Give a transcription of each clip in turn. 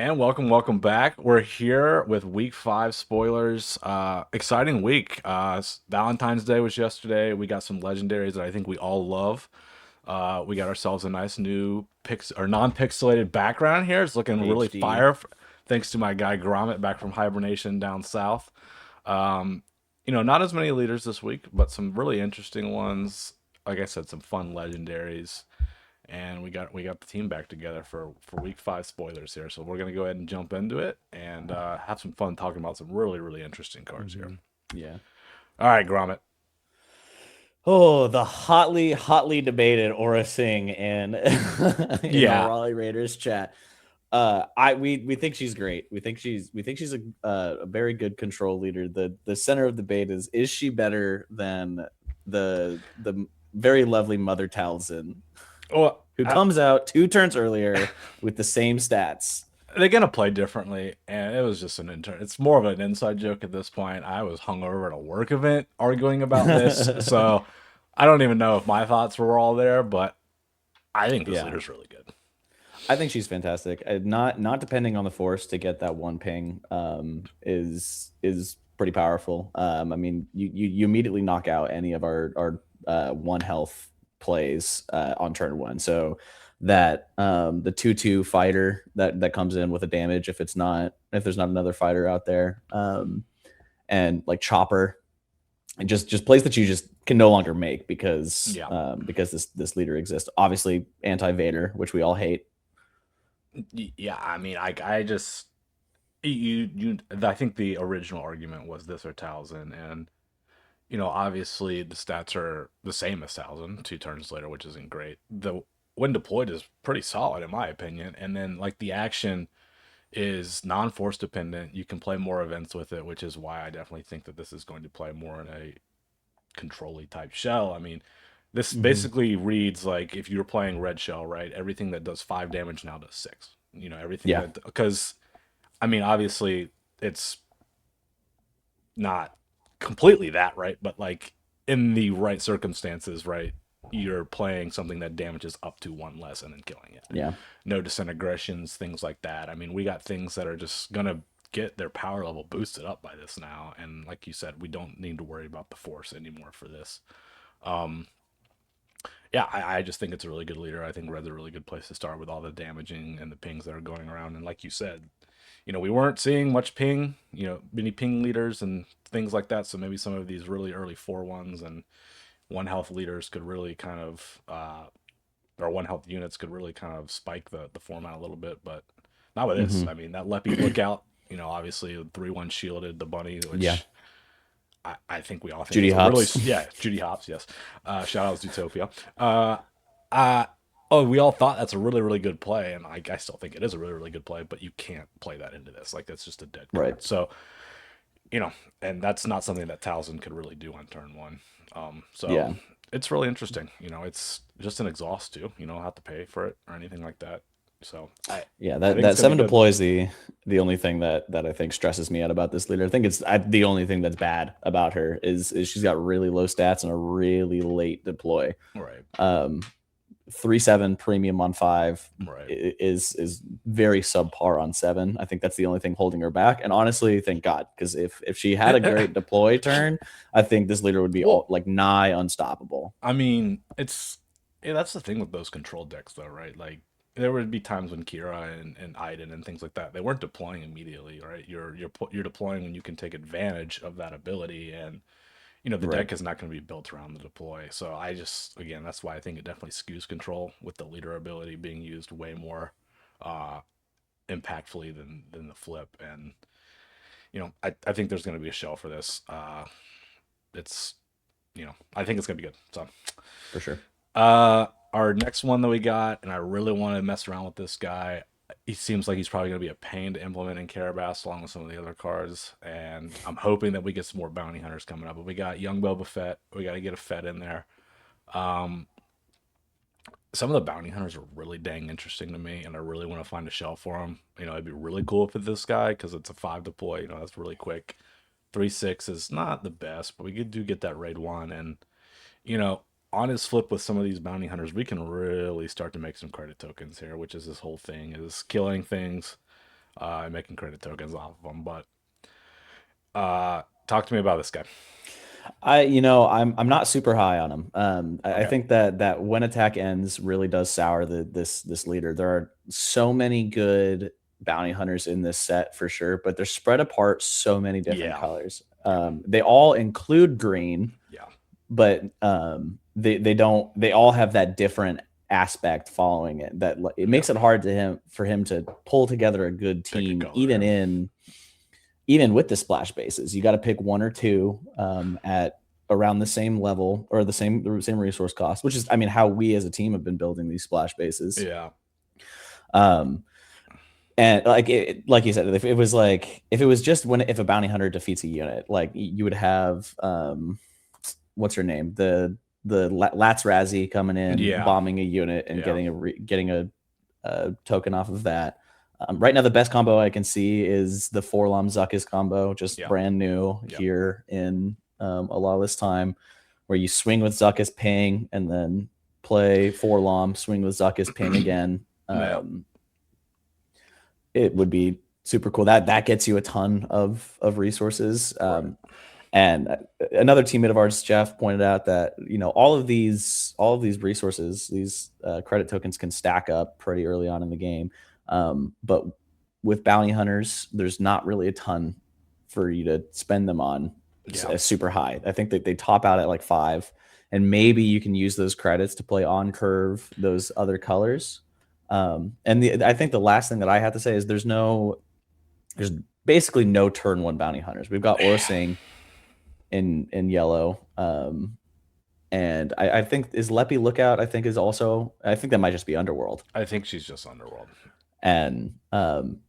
And welcome back. We're here with week five spoilers. Exciting week. Valentine's Day was yesterday. We got some legendaries that I think we all love. We got ourselves a nice new non-pixelated background here. It's looking really HD. fire. Thanks to my guy Gromit back from hibernation down south. Um, not as many leaders this week, but some really interesting ones. Like I said, some fun legendaries, and we got the team back together for week five spoilers here. So we're gonna go ahead and jump into it and have some fun talking about some really interesting cards here. Yeah. All right, Gromit. Oh, the hotly debated Aura Singh in in our Yeah, Raleigh Raiders chat. We think she's great. We think she's a very good control leader. The center of debate is she better than the very lovely Mother Talzin, well, who comes out 2 turns earlier with the same stats? they're gonna play differently, and it was just it's more of an inside joke at this point. I was hungover at a work event arguing about this, so I don't even know if my thoughts were all there, but I think this Yeah. leader's really good. I think she's fantastic. Not depending on the force to get that one ping is pretty powerful. I mean, you immediately knock out any of our 1 health plays on turn 1. So that the 2/2 fighter that comes in with a damage if there's not another fighter out there, and like chopper, and just plays that you just can no longer make Yeah, because this leader exists. Obviously, anti Vader, which we all hate. yeah. I mean, I just I think the original argument was this or Talzin, and obviously the stats are the same as Talzin 2 turns later, which isn't great. The when deployed is pretty solid in my opinion, and then like the action is non-force dependent. You can play more events with it, which is why I definitely think that this is going to play more in a control-y type shell. I mean, this Mhm. basically reads like if you're playing red shell, right? Everything that does 5 damage now does 6. Everything Yeah. that because I mean, obviously it's not completely that, right? But like in the right circumstances, right? You're playing something that damages up to 1 less and then killing it. Yeah. No disintegrations, things like that. I mean, we got things that are just gonna get their power level boosted up by this now, and like you said, we don't need to worry about the force anymore for this. Um, yeah, I just think it's a really good leader. I think Red's a really good place to start with all the damaging and the pings that are going around. And like you said, we weren't seeing much ping, many ping leaders and things like that. So maybe some of these really early 4/1s and 1 health leaders could really kind of, or 1 health units could really kind of spike the format a little bit. But not with this. I Mhm. mean, that Leppy lookout, obviously 3/1 shielded the bunny, Yeah. which I think we all think Judy is a really, Hopps. yeah, Judy Hopps, yes. Shout out to Zootopia. Uh, oh, we all thought that's a really good play, and I still think it is a really good play, but you can't play that into this. Like, that's just a dead Right. card. So, you know, and that's not something that Talzin could really do on turn one. So Yeah. it's really interesting. It's just an exhaust too. You don't have to pay for it or anything like that. So Yeah. I That think it's that gonna be seven good. deploy is the only thing that I think stresses me out about this leader. I think the only thing that's bad about her is she's got really low stats and a really late deploy. Right, 3/7 premium on 5 right. is very subpar on 7. I think that's the only thing holding her back. And honestly, thank God, because if she had a great deploy turn, I think this leader would be Well, like nigh unstoppable. I mean, that's the thing with those control decks, though, right? Like there would be times when Kira and Iden and things like that, they weren't deploying immediately, right? You're deploying when you can take advantage of that ability, and the Right. deck is not going to be built around the deploy. So I just, again, that's why I think it definitely skews control with the leader ability being used way more uh, impactfully than the flip. And I think there's going to be a shell for this. It's I think it's going to be good. So. For sure. Our next one that we got, and I really want to mess around with this guy. He seems like he's probably going to be a pain to implement in Carabas along with some of the other cards, and I'm hoping that we get some more bounty hunters coming up. But we got young Boba Fett. We got to get a Fett in there. Um, some of the bounty hunters are really dang interesting to me, and I really want to find a shell for them. It'd be really cool if it's this guy because it's a 5 deploy. That's really quick. 3/6 is not the best, but we do get that raid one, and you know, on his flip with some of these bounty hunters, we can really start to make some credit tokens here, which is this whole thing is killing things. and making credit tokens off of them. But talk to me about this guy. I'm not super high on him. I Okay. think that when attack ends really does sour this leader. There are so many good bounty hunters in this set for sure, but they're spread apart so many different Yeah. colors. Yeah. They all include green, Yeah. but they don't. They all have that different aspect following it. It Yeah. makes it hard to him for him to pull together a good Pick a team, color. Yeah. even with the splash bases. You got to pick one or two at around the same level or the same resource cost, which is, I mean, how we as a team have been building these splash bases. Yeah. Um, and like you said, if it was just when if a bounty hunter defeats a unit, like you would have what's her name, the Lats Razzie coming in, Yeah. bombing a unit, and Yeah. getting a token off of that. Right now, the best combo I can see is the Forlom Zuckus combo, just Yeah. brand new Yeah. here in a lot of this time, where you swing with Zuckus ping and then play Forlom, swing with Zuckus ping again. Yeah. It would be super cool. That gets you a ton of resources. Right. And another teammate of ours, Jeff, pointed out that all of these resources, these credit tokens, can stack up pretty early on in the game. But with bounty hunters, there's not really a ton for you to spend them on Yeah. super high. I think that they top out at like 5, and maybe you can use those credits to play on curve those other colors. I think the last thing that I have to say is there's basically no turn one bounty hunters. We've got Orsing in yellow. And I think is Leppy Lookout. I think that might just be Underworld. I think she's just Underworld. And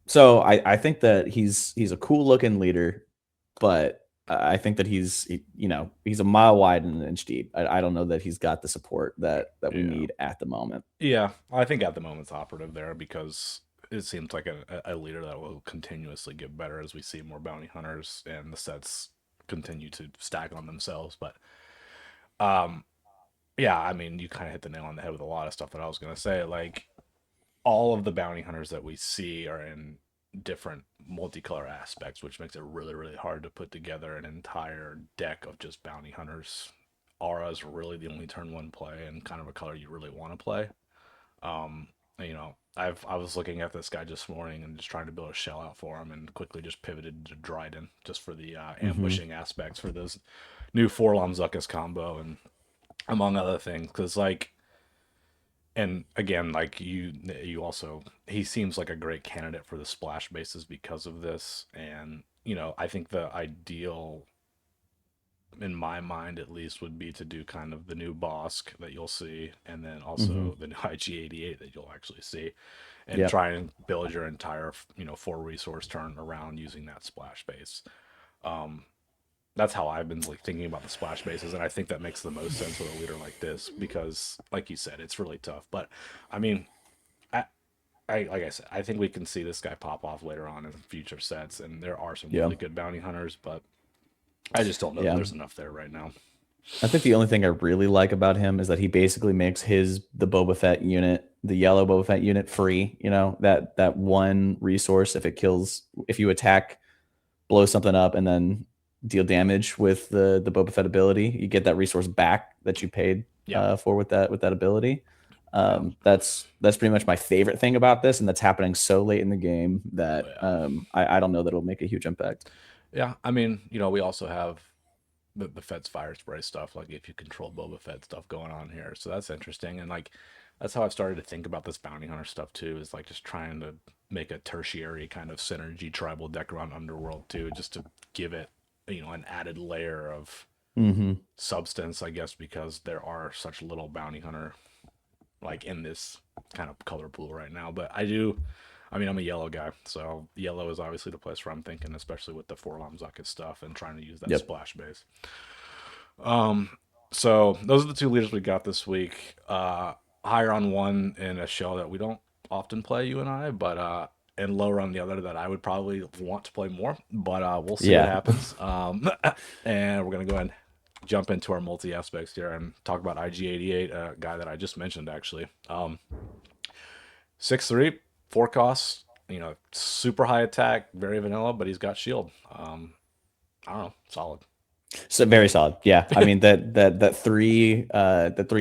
so I think that he's a cool looking leader, but I think that he's a mile wide and an inch deep. I don't know that he's got the support that we Yeah. need at the moment. Yeah. I think at the moment it's operative there because it seems like a leader that will continuously get better as we see more bounty hunters and the sets continue to stack on themselves. But um, yeah, I mean, you kind of hit the nail on the head with a lot of stuff that I was gonna say. Like all of the bounty hunters that we see are in different multicolor aspects, which makes it really, really hard to put together an entire deck of just bounty hunters. Aura is really the only turn one play and kind of a color you really want to play. Um, I was looking at this guy this morning and just trying to build a shell out for him, and quickly just pivoted to Dryden just for the Mm-hmm. ambushing aspects for those new Forlom Zuckus combo and among other things. Because like, and again, like you also he seems like a great candidate for the splash bases because of this, and I think the ideal in my mind at least would be to do kind of the new Bosk that you'll see and then Mm-hmm. also the new IG88 that you'll actually see and Yep. try and build your entire 4 resource turn around using that splash base. um that's how I've been like thinking about the splash bases, and I think that makes the most sense with a leader like this because like you said it's really tough. But I mean, I, I like I said, I think we can see this guy pop off later on in future sets, and there are some Yeah. really good bounty hunters, but I just don't know that Yeah. there's enough there right now. I think the only thing I really like about him is that he basically makes the Boba Fett unit, the yellow Boba Fett unit, free. That one resource, if you attack, blow something up, and then deal damage with the Boba Fett ability, you get that resource back that you paid Yeah. for with that ability. Yeah. That's pretty much my favorite thing about this, and that's happening so late in the game Oh that yeah. I don't know that it'll make a huge impact. Yeah. I mean, we also have the Fed's fire spray stuff, like if you control Boba Fett stuff going on here. So that's interesting. And like that's how I've started to think about this bounty hunter stuff too, is like just trying to make a tertiary kind of synergy tribal deck around Underworld too, just to give it, an added layer of Mm-hmm. substance, I guess, because there are such little bounty hunter like in this kind of color pool right now. But I mean, I'm a yellow guy, so yellow is obviously the place where I'm thinking, especially with the Forlom Zuckus stuff and trying to use that Yep. splash base. So those are the 2 leaders we got this week. Higher on one in a show that we don't often play, you and I, but and lower on the other that I would probably want to play more. But we'll see what Yeah. happens. And we're gonna go ahead and jump into our multi aspects here and talk about IG88, a guy that I just mentioned actually. 6'3", 4 costs, super high attack, very vanilla, but he's got shield. I don't know, solid. So very solid. Yeah. I mean that three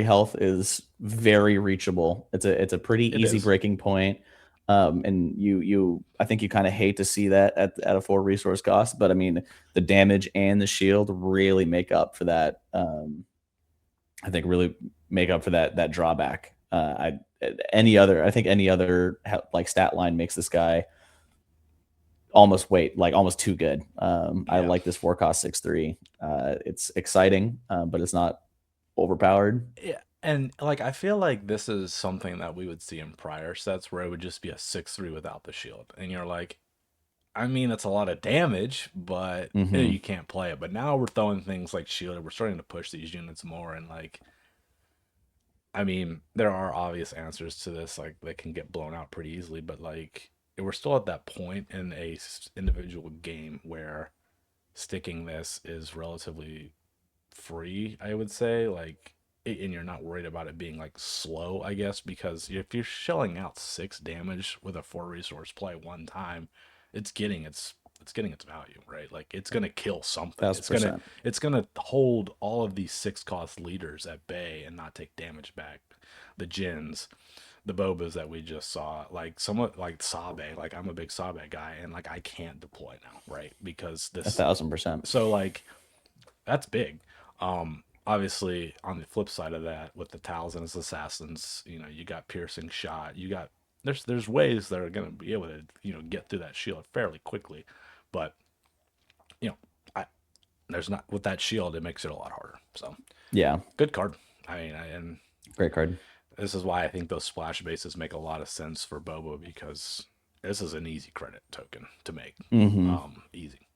health is very reachable. It's a pretty It easy is. breaking point. And you I think you kind of hate to see that at a full resource cost, but I mean the damage and the shield really make up for that. I think really make up for that drawback. I think any other like stat line makes this guy almost too good. I Yeah. like this four cost 6/3. It's exciting, but it's not overpowered. Yeah, and like I feel like this is something that we would see in prior sets where it would just be a 6/3 without the shield. And you're like, I mean, it's a lot of damage, but you Hmm. can't play it. But now we're throwing things like shield. We're starting to push these units more, and like, I mean, there are obvious answers to this. Like, they can get blown out pretty easily, but like, we're still at that point in a individual game where sticking this is relatively free, I would say. Like, and you're not worried about it being like slow, I guess, because if you're shelling out 6 damage with a 4 resource play one time, it's getting its value, right? Like, it's gonna kill something. 1,000%. It's gonna hold all of these 6 cost leaders at bay and not take damage back. The Jins, the Bobas that we just saw, like somewhat like Sabe, like I'm a big Sabe guy, and like I can't deploy now, right? Because A this, 1,000%. so like that's big. Obviously, on the flip side of that, with the Talzin's assassins, you got piercing shot. You got there's ways that are going to be able to get through that shield fairly quickly, but you know, I there's not with that shield. It makes it a lot harder. So Yeah. good card. And Great card. this is why I think those splash bases make a lot of sense for Bobo because this is an easy credit token to make. Hmm. Easy.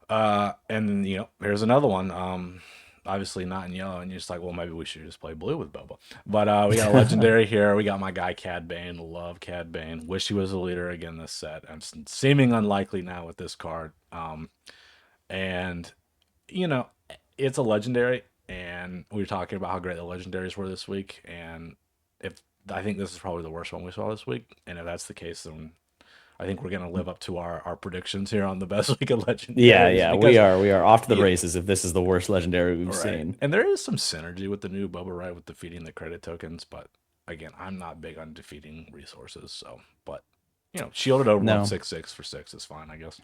And here's another one. Obviously not in yellow, and you're just like, well, maybe we should just play blue with Boba. But we got a legendary here. We got my guy Cad Bane. Love Cad Bane. Wish he was a leader again this set. I'm seeming unlikely now with this card. And you know, it's a legendary, and we were talking about how great the legendaries were this week. And if I think this is probably the worst one we saw this week, and if that's the case, then I think we're gonna live up to our predictions here on the best week of Yeah, legendaries yeah. because We are off to the yeah, races if this is the worst legendary we've right. seen. And there is some synergy with the new Boba Right with defeating the credit tokens, but again, I'm not big on defeating resources, so but shielded overwhelm No. 6/6 for 6 is fine, I guess.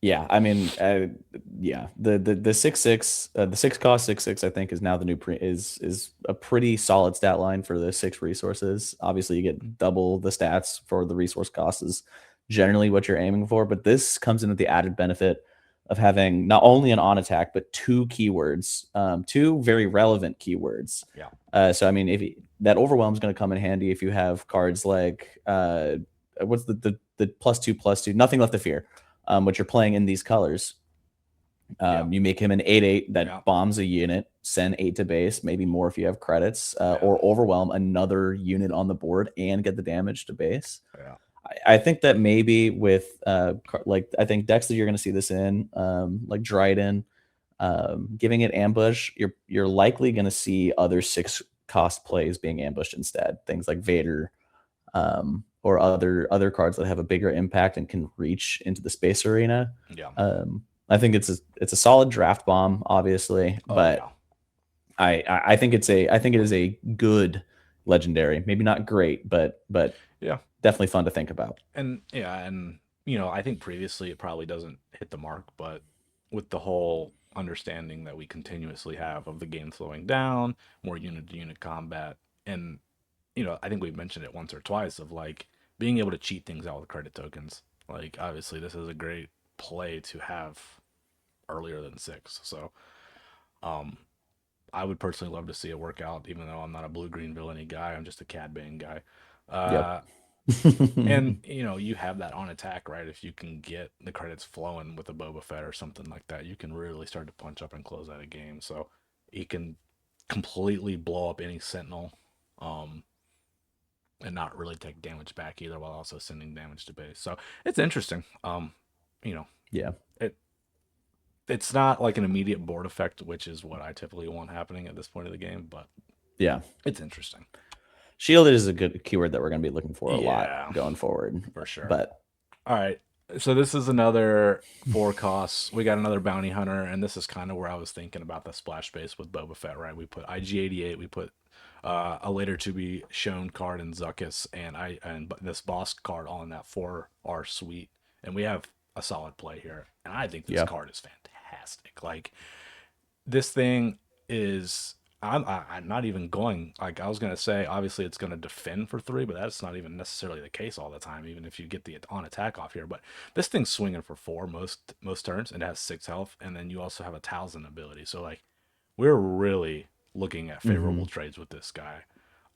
Yeah, I mean, yeah, the 6/6, the 6 cost 6/6, I think is now the new is a pretty solid stat line for the 6 resources. Obviously, you get double the stats for the resource cost is generally what you're aiming for, but this comes in with the added benefit of having not only an on attack but two keywords, two very relevant keywords. Yeah. So I mean, if that overwhelm is going to come in handy if you have cards like what's the +2/+2, nothing left to fear, which you're playing in these colors. Yeah. You make him an 8/8 that Yeah. bombs a unit, send 8 to base, maybe more if you have credits, Yeah. or overwhelm another unit on the board and get the damage to base. Yeah. I think that maybe with like I think decks that you're going to see this in, like Dryden, giving it ambush, you're likely going to see other 6 cost plays being ambushed instead. Things like Vader, or other cards that have a bigger impact and can reach into the space arena. Yeah. I think it's a solid draft bomb, obviously, Oh but yeah. I think I think it is a good legendary. Maybe not great, but Yeah. definitely fun to think about. And yeah, and I think previously it probably doesn't hit the mark, but with the whole understanding that we continuously have of the game slowing down, more unit to unit combat, and I think we've mentioned it once or twice of like being able to cheat things out with credit tokens. Like obviously this is a great play to have earlier than 6. So um I would personally love to see it work out, even though I'm not a blue green villainy guy. I'm just a Cad Bane guy. Yep. Uh And you have that on attack, right? If you can get the credits flowing with a Boba Fett or something like that, you can really start to punch up and close out a game. So he can completely blow up any Sentinel, um, and not really take damage back either, while also sending damage to base. So it's interesting. You know, Yeah. it it's not like an immediate board effect, which is what I typically want happening at this point of the game, but Yeah. it's interesting. Shielded is a good keyword that we're going to be looking for a lot Yeah, going forward. for sure. But All right. So this is another four costs. We got another bounty hunter, and this is kind of where I was thinking about the splash base with Boba Fett, right? We put IG-88, we put a later to be shown card in Zuckuss, and this boss card all in that 4R suite, and we have a solid play here. And I think this yeah. card is fantastic. Like this thing is I'm not even going like I was gonna say. Obviously, it's gonna defend for 3, but that's not even necessarily the case all the time. Even if you get the on attack off here, but this thing's swinging for 4 most turns and has 6 health, and then you also have a Talzin ability. So like we're really looking at favorable Hmm. trades with this guy.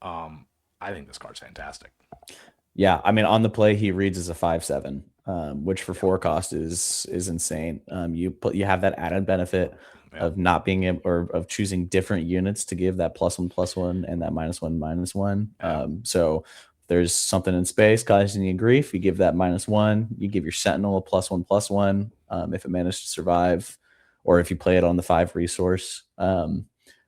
Um, I think this card's fantastic. Yeah, I mean, on the play, he reads as a 5/7, which for Yeah, 4 cost is insane. You have that added benefit yeah, of not being able or of choosing different units to give that +1/+1 and that -1/-1. yeah, So there's something in space causing you grief. You give that -1. You give your Sentinel a +1/+1 if it managed to survive, or if you play it on the 5 resource.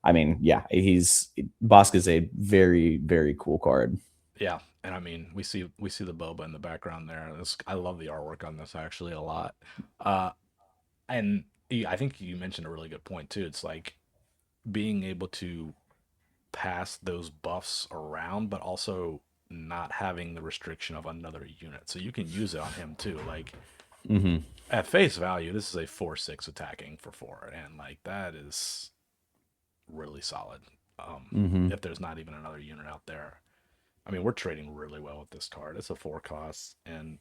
I mean, yeah, he's Bosk is a very very cool card. yeah. And I mean, we see the boba in the background there. I love the artwork on this actually a lot. Uh, and I think you mentioned a really good point too. It's like being able to pass those buffs around, but also not having the restriction of another unit. So you can use it on him too. Like Hmm. at face value, this is a 4/6 attacking for 4, and like that is really solid. Hmm. If there's not even another unit out there, I mean, we're trading really well with this card. It's a 4 cost, and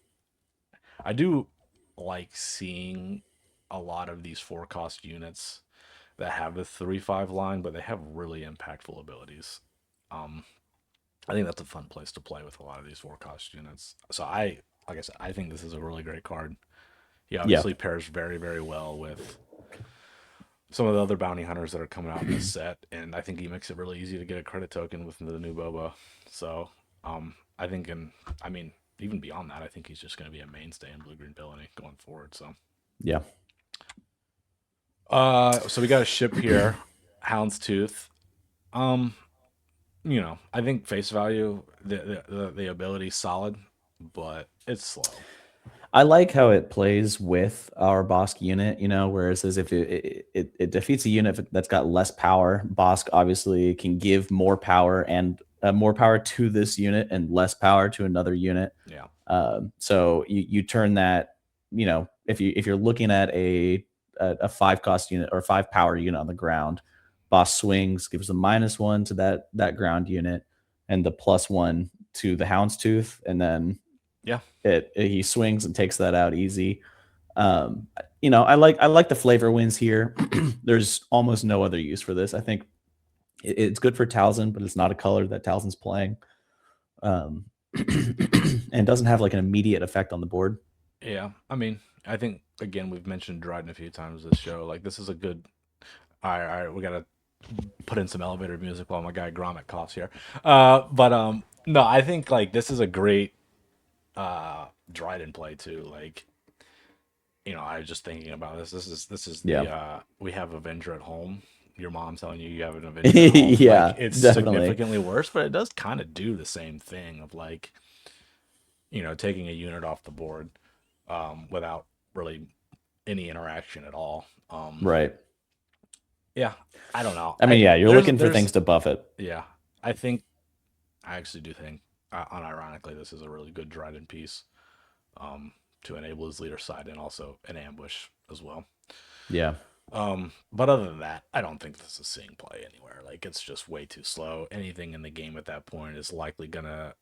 I do like seeing a lot of these 4 cost units that have the 3/5 line, but they have really impactful abilities. Um, I think that's a fun place to play with a lot of these 4 cost units. So like I said, I think this is a really great card. He Yeah. obviously pairs very, very well with some of the other bounty hunters that are coming out in this set, and I think he makes it really easy to get a credit token with the new Boba. So, I think, and I mean, even beyond that, I think he's just going to be a mainstay in blue green villainy going forward. So, Yeah. so we got a ship here, Houndstooth. Um, I think face value, the ability solid, but it's slow. I like how it plays with our Bosk unit, whereas as if it defeats a unit that's got less power, Bosk obviously can give more power to this unit and less power to another unit. Yeah, So you turn that, if you're looking at a 5 cost unit or 5 power unit on the ground, Boss swings, gives a -1 to that ground unit and the +1 to the Houndstooth, and then yeah, he swings and takes that out easy. I like the flavor wins here. There's almost no other use for this. I think it's good for Talzin, but it's not a color that Talzin's playing, um, and doesn't have like an immediate effect on the board. yeah. I mean, I think again we've mentioned Dryden a few times this show. Like this is a good. All right, we gotta put in some elevator music while my guy Gromit coughs here. But no, I think like this is a great Dryden play too. Like I was just thinking about this. This is Yeah, the we have Avenger at home. Your mom telling you you have an Avenger at home. Like yeah, it's definitely. significantly worse, but it does kind of do the same thing of like taking a unit off the board without really any interaction at all. Right. Yeah, I don't know. I mean, yeah, you're looking for things There's to buff it. yeah. I think I actually do think unironically this is a really good Dryden piece um, to enable his leader side and also an ambush as well. Yeah. But other than that, I don't think this is seeing play anywhere. Like it's just way too slow. Anything in the game at that point is likely gonna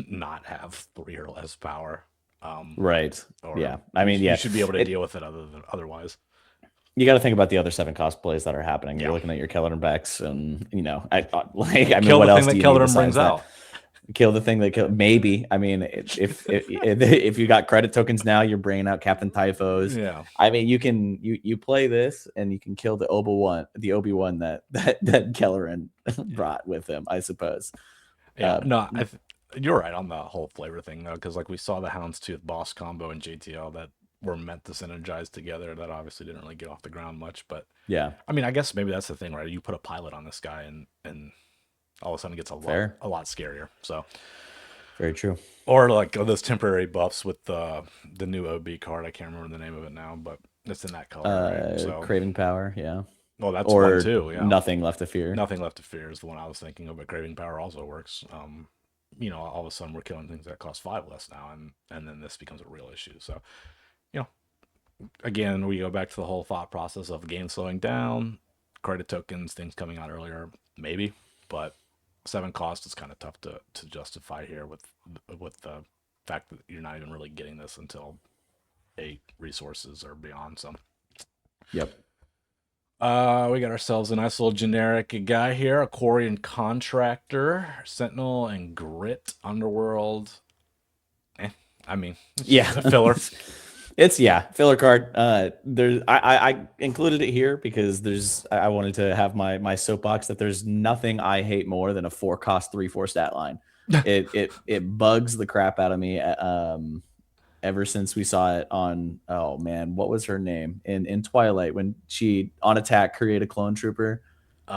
not have 3 or less power. Um, Right. or Yeah. I mean, you yeah. should be able to It deal with it otherwise. You got to think about the other 7 cosplays that are happening. You're Yeah. looking at your Keller and Becks, and I mean, Kill what the thing else do that you need Keldrin brings besides that? out. Kill the thing that kill. Maybe. I mean, if you got credit tokens now, you're bringing out Captain Typhos. Yeah. I mean, you play this and you can kill the Obi-Wan that Kelleran brought with him, I suppose. Yeah. Um, No, you're right on the whole flavor thing though, because like we saw the Houndstooth boss combo in JTL that were meant to synergize together. That obviously didn't really get off the ground much, but yeah, I mean, I guess maybe that's the thing, right? You put a pilot on this guy, and all of a sudden it gets Fair. a lot scarier. So, Very true. or like those temporary buffs with the new OB card. I can't remember the name of it now, but it's in that color, right? So, Craving power, yeah. well, that's one Or too. Yeah, nothing left to fear. nothing left to fear is the one I was thinking of, but craving power also works. All of a sudden we're killing things that cost 5 less now, and then this becomes a real issue. So, you know, again, we go back to the whole thought process of game slowing down, credit tokens, things coming out earlier, maybe, but 7 cost is kind of tough to justify here with the fact that you're not even really getting this until 8 resources or beyond. So, Yep. we got ourselves a nice little generic guy here, a quarry and contractor, sentinel and grit, underworld. Eh, I mean, it's just Yeah. a filler. It's yeah, filler card. There's I included it here because I wanted to have my soapbox that there's nothing I hate more than a 4 cost 3/4 stat line. It bugs the crap out of me. Ever since we saw it on, oh man, what was her name in Twilight when she on attack create a clone trooper,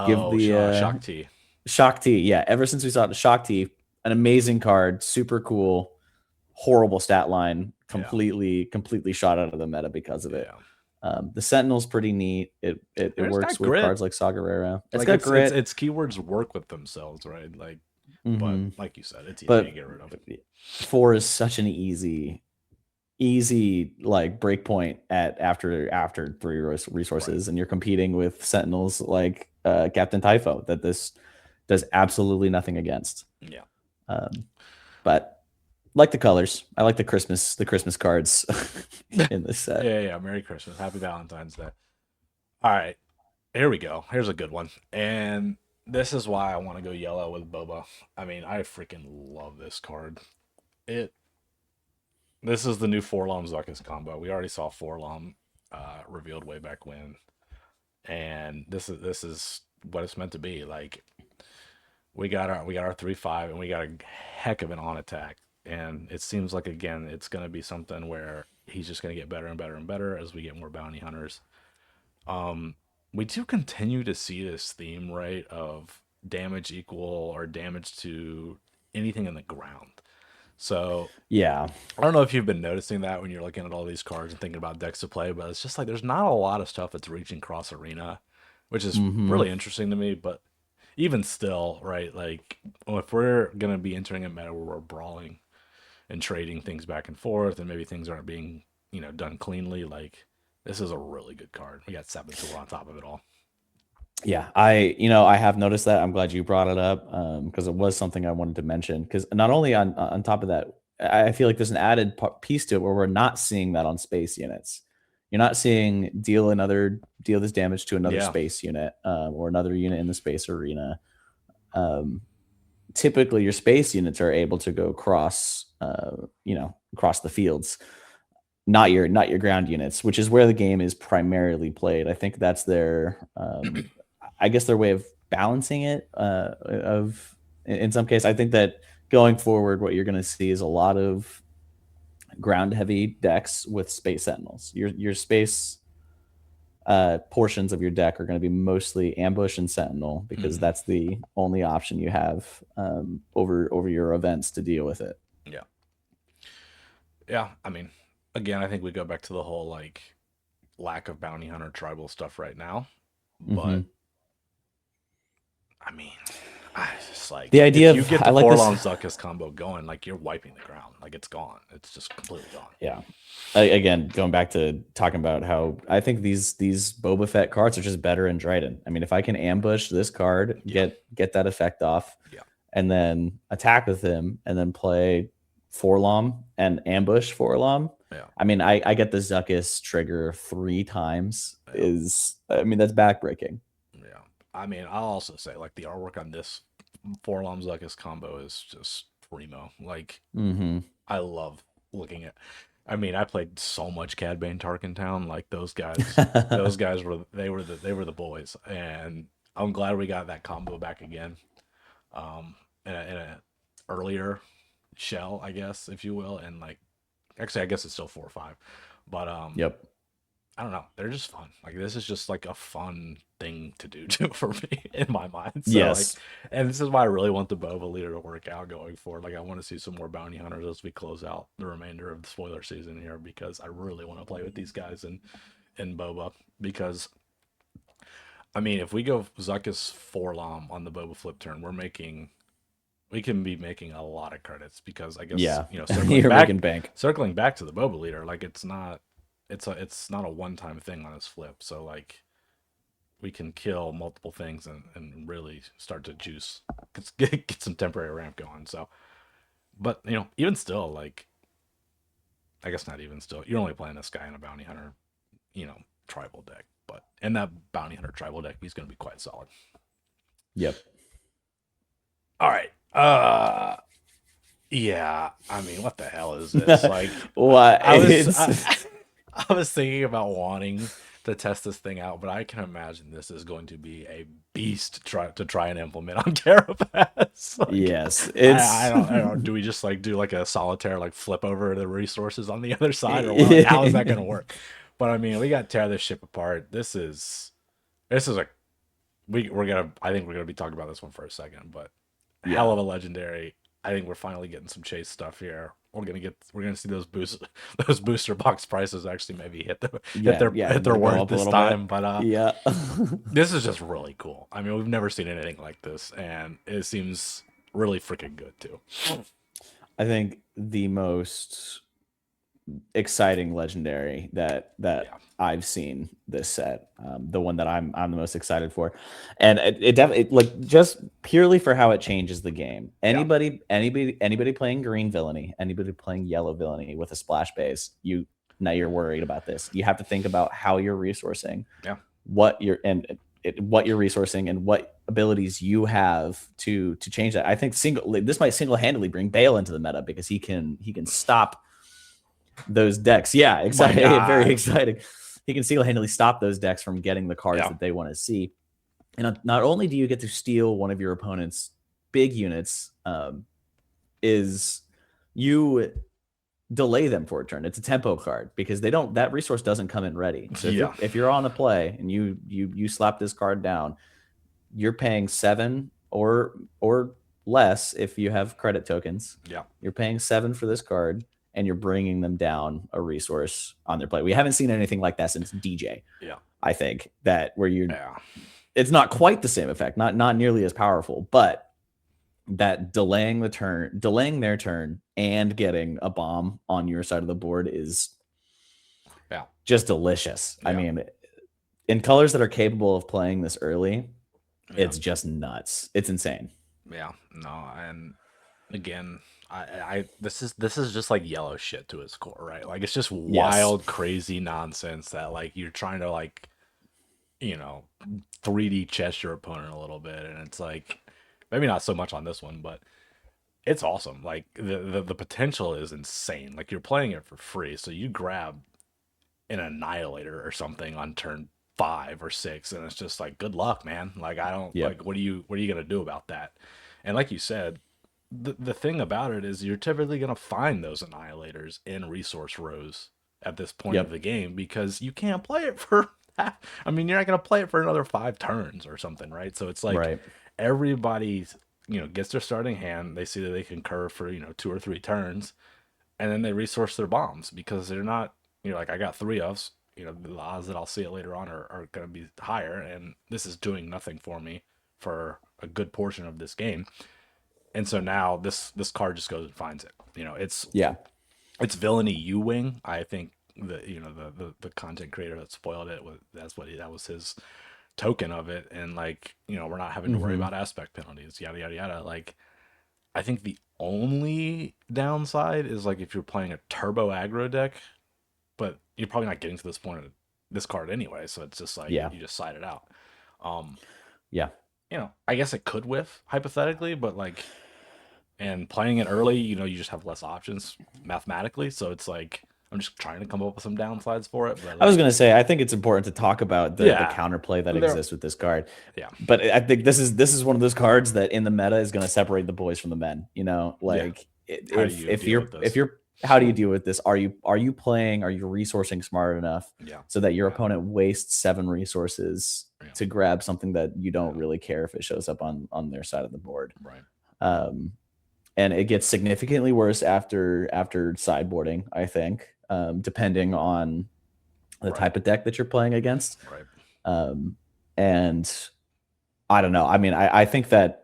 give Oh, the shock T. Shock T. Yeah, ever since we saw it, Shock T, an amazing card, super cool, horrible stat line, Yeah, completely shot out of the meta because of it. yeah. The Sentinel's pretty neat. It It's works got with grit. cards like Sagarera. It's Like got grit. it's keywords work with themselves, right? Like, but Hmm. like you said, it's easy to But get rid of. 4 is such an easy like break point at after 3 Right. resources, and you're competing with Sentinels like Captain Typho that this does absolutely nothing against. Yeah. Um, but like the colors, I like the Christmas cards Yeah, in this set. yeah, yeah. Merry Christmas. Happy Valentine's Day. All right. Here we go. Here's a good one. And this is why I want to go yellow with Boba. I mean, I freaking love this card. It This is the new Forlom Zuckus combo. We already saw Forlom revealed way back when. And this is what it's meant to be. Like, we got our 3/5 and we got a heck of an on attack. And it seems like again it's gonna be something where he's just gonna get better and better and better as we get more bounty hunters. Um, we do continue to see this theme, right, of damage equal or damage to anything in the ground. So Yeah. I don't know if you've been noticing that when you're looking at all these cards and thinking about decks to play, but it's just like there's not a lot of stuff that's reaching cross arena, which is Hmm. really interesting to me. But even still, right, like if we're gonna be entering a meta where we're brawling and trading things back and forth, and maybe things aren't being done cleanly, like this is a really good card. We got 7 tool on top of it all. Yeah, I have noticed that. I'm glad you brought it up because it was something I wanted to mention. Because not only on top of that, I feel like there's an added piece to it where we're not seeing that on space units. You're not seeing deal this damage to another Yeah, space unit or another unit in the space arena. Um, Typically, your space units are able to go across the fields, not your ground units, which is where the game is primarily played. I think that's their I guess their way of balancing it of in some case. I think that going forward what you're going to see is a lot of ground heavy decks with space sentinels. Your space portions of your deck are going to be mostly ambush and sentinel because hmm that's the only option you have over your events to deal with it. yeah, yeah. I mean, again, I think we go back to the whole like lack of bounty hunter tribal stuff right now, but Hmm. I mean, I just The like idea if you of get I the like this. Forlom Zuckus combo going, like you're wiping the ground. Like it's gone. It's just completely gone. Yeah. Again, going back to talking about how I think these Boba Fett cards are just better in Dryden. I mean, if I can ambush this card, Yeah. get that effect off, Yeah. and then attack with him, and then play Forlom and ambush Forlom. Yeah. I mean, I get the Zuckus trigger 3 times. Yeah. I mean, that's backbreaking. Yeah. I mean, I'll also say like the artwork on this Forlom Zuckus combo is just primo. Like Hmm. I love looking at. I mean, I played so much Cad Bane Tarkentown. Like those guys were the boys, and I'm glad we got that combo back again. In a earlier shell, I guess, if you will, and like actually, I guess it's still 4 or 5, but Yep. I don't know. They're just fun. Like this is just like a fun thing to do too for me in my mind. So like, Yes. and this is why I really want the boba leader to work out going forward. Like I want to see some more bounty hunters as we close out the remainder of the spoiler season here because I really want to play with these guys in boba because I mean if we go Zuckus Forlom on the boba flip turn, we can be making a lot of credits because I guess Yeah. You're making bank. circling back to the boba leader, like it's not a one time thing on his flip. So like we can kill multiple things and really start to juice get some temporary ramp going. So but even still, like I guess not even still, you're only playing this guy in a bounty hunter, you know, tribal deck. But in that bounty hunter tribal deck, he's gonna be quite solid. Yep. All right. Yeah, I mean, what the hell is this? Like, What I was it's I was thinking about wanting to test this thing out, but I can imagine this is going to be a beast to try and implement on Carapass. Like, yes, I don't. Do we just like do like a solitaire like flip over the resources on the other side, or what? Like, how is that going to work? But I mean, we got to tear this ship apart. This is a we're gonna. I think we're gonna be talking about this one for a second, but hell yeah. of a legendary. I think we're finally getting some chase stuff here. We're gonna see those those booster box prices actually maybe Yeah, yeah, hit their go worth up a this little time. bit. But Yeah. this is just really cool. I mean, we've never seen anything like this, and it seems really freaking good too. I think the most exciting legendary that Yeah, I've seen this set, the one that I'm the most excited for, and it definitely like just purely for how it changes the game. yeah, Anybody playing green villainy, anybody playing yellow villainy with a splash base, now you're worried about this. You have to think about how you're resourcing, yeah, what you're resourcing, and what abilities you have to change that. I think this might single handedly bring Bale into the meta because he can stop those decks. Yeah, my exciting. Very God, exciting. He can single-handedly stop those decks from getting the cards yeah, that they want to see. And not only do you get to steal one of your opponent's big units, is you delay them for a turn. It's a tempo card because they don't that resource doesn't come in ready. So yeah, if you're on the play and you slap this card down, you're paying 7 or less if you have credit tokens. yeah, You're paying 7 for this card and you're bringing them down a resource on their play. We haven't seen anything like that since DJ. yeah, I think that where you yeah, it's not quite the same effect, not nearly as powerful, but that delaying their turn and getting a bomb on your side of the board is yeah, just delicious. I yeah, mean, in colors that are capable of playing this early, yeah, it's just nuts. It's insane. yeah. No, and again, this is just like yellow shit to its core, right? Like it's just Yes. wild, crazy nonsense that like you're trying to like, you know, 3D chess your opponent a little bit, and it's like maybe not so much on this one, but it's awesome. Like the potential is insane. Like you're playing it for free, so you grab an annihilator or something on turn 5 or 6, and it's just like good luck, man. Like I don't Yep. like what are you gonna do about that? And like you said, the thing about it is you're typically gonna find those annihilators in resource rows at this point of Yep. the game because you can't play it for I mean, you're not gonna play it for another 5 turns or something, right? So it's like Right. everybody, gets their starting hand. They see that they can curve for 2 or 3 turns, and then they resource their bombs because they're not. Like I got 3 ofs. The odds that I'll see it later on are gonna be higher, and this is doing nothing for me for a good portion of this game. And so now this card just goes and finds it. Yeah. It's villainy U wing. I think the content creator that spoiled it was that was his token of it, and like we're not having to worry Hmm. about aspect penalties, yada yada yada. Like I think the only downside is like if you're playing a turbo aggro deck, but you're probably not getting to this point of this card anyway, so it's just like Yeah. you just side it out. Um, Yeah. I guess it could whiff hypothetically, but like and playing it early, you just have less options mathematically, so it's like I'm just trying to come up with some downsides for it, but I was like gonna say I think it's important to talk about the yeah, counterplay that there exists with this card, yeah, but I think this is one of those cards that in the meta is going to separate the boys from the men. yeah. Like How do you if deal you're with this? how do you deal with this? Are you playing? Are you resourcing smart enough Yeah. so that your Yeah. opponent wastes 7 resources Yeah. to grab something that you don't Yeah. really care if it shows up on their side of the board? Right. Um, and it gets significantly worse after sideboarding, I think, depending on the Right. type of deck that you're playing against. Right. Um, and I don't know. I mean, I think that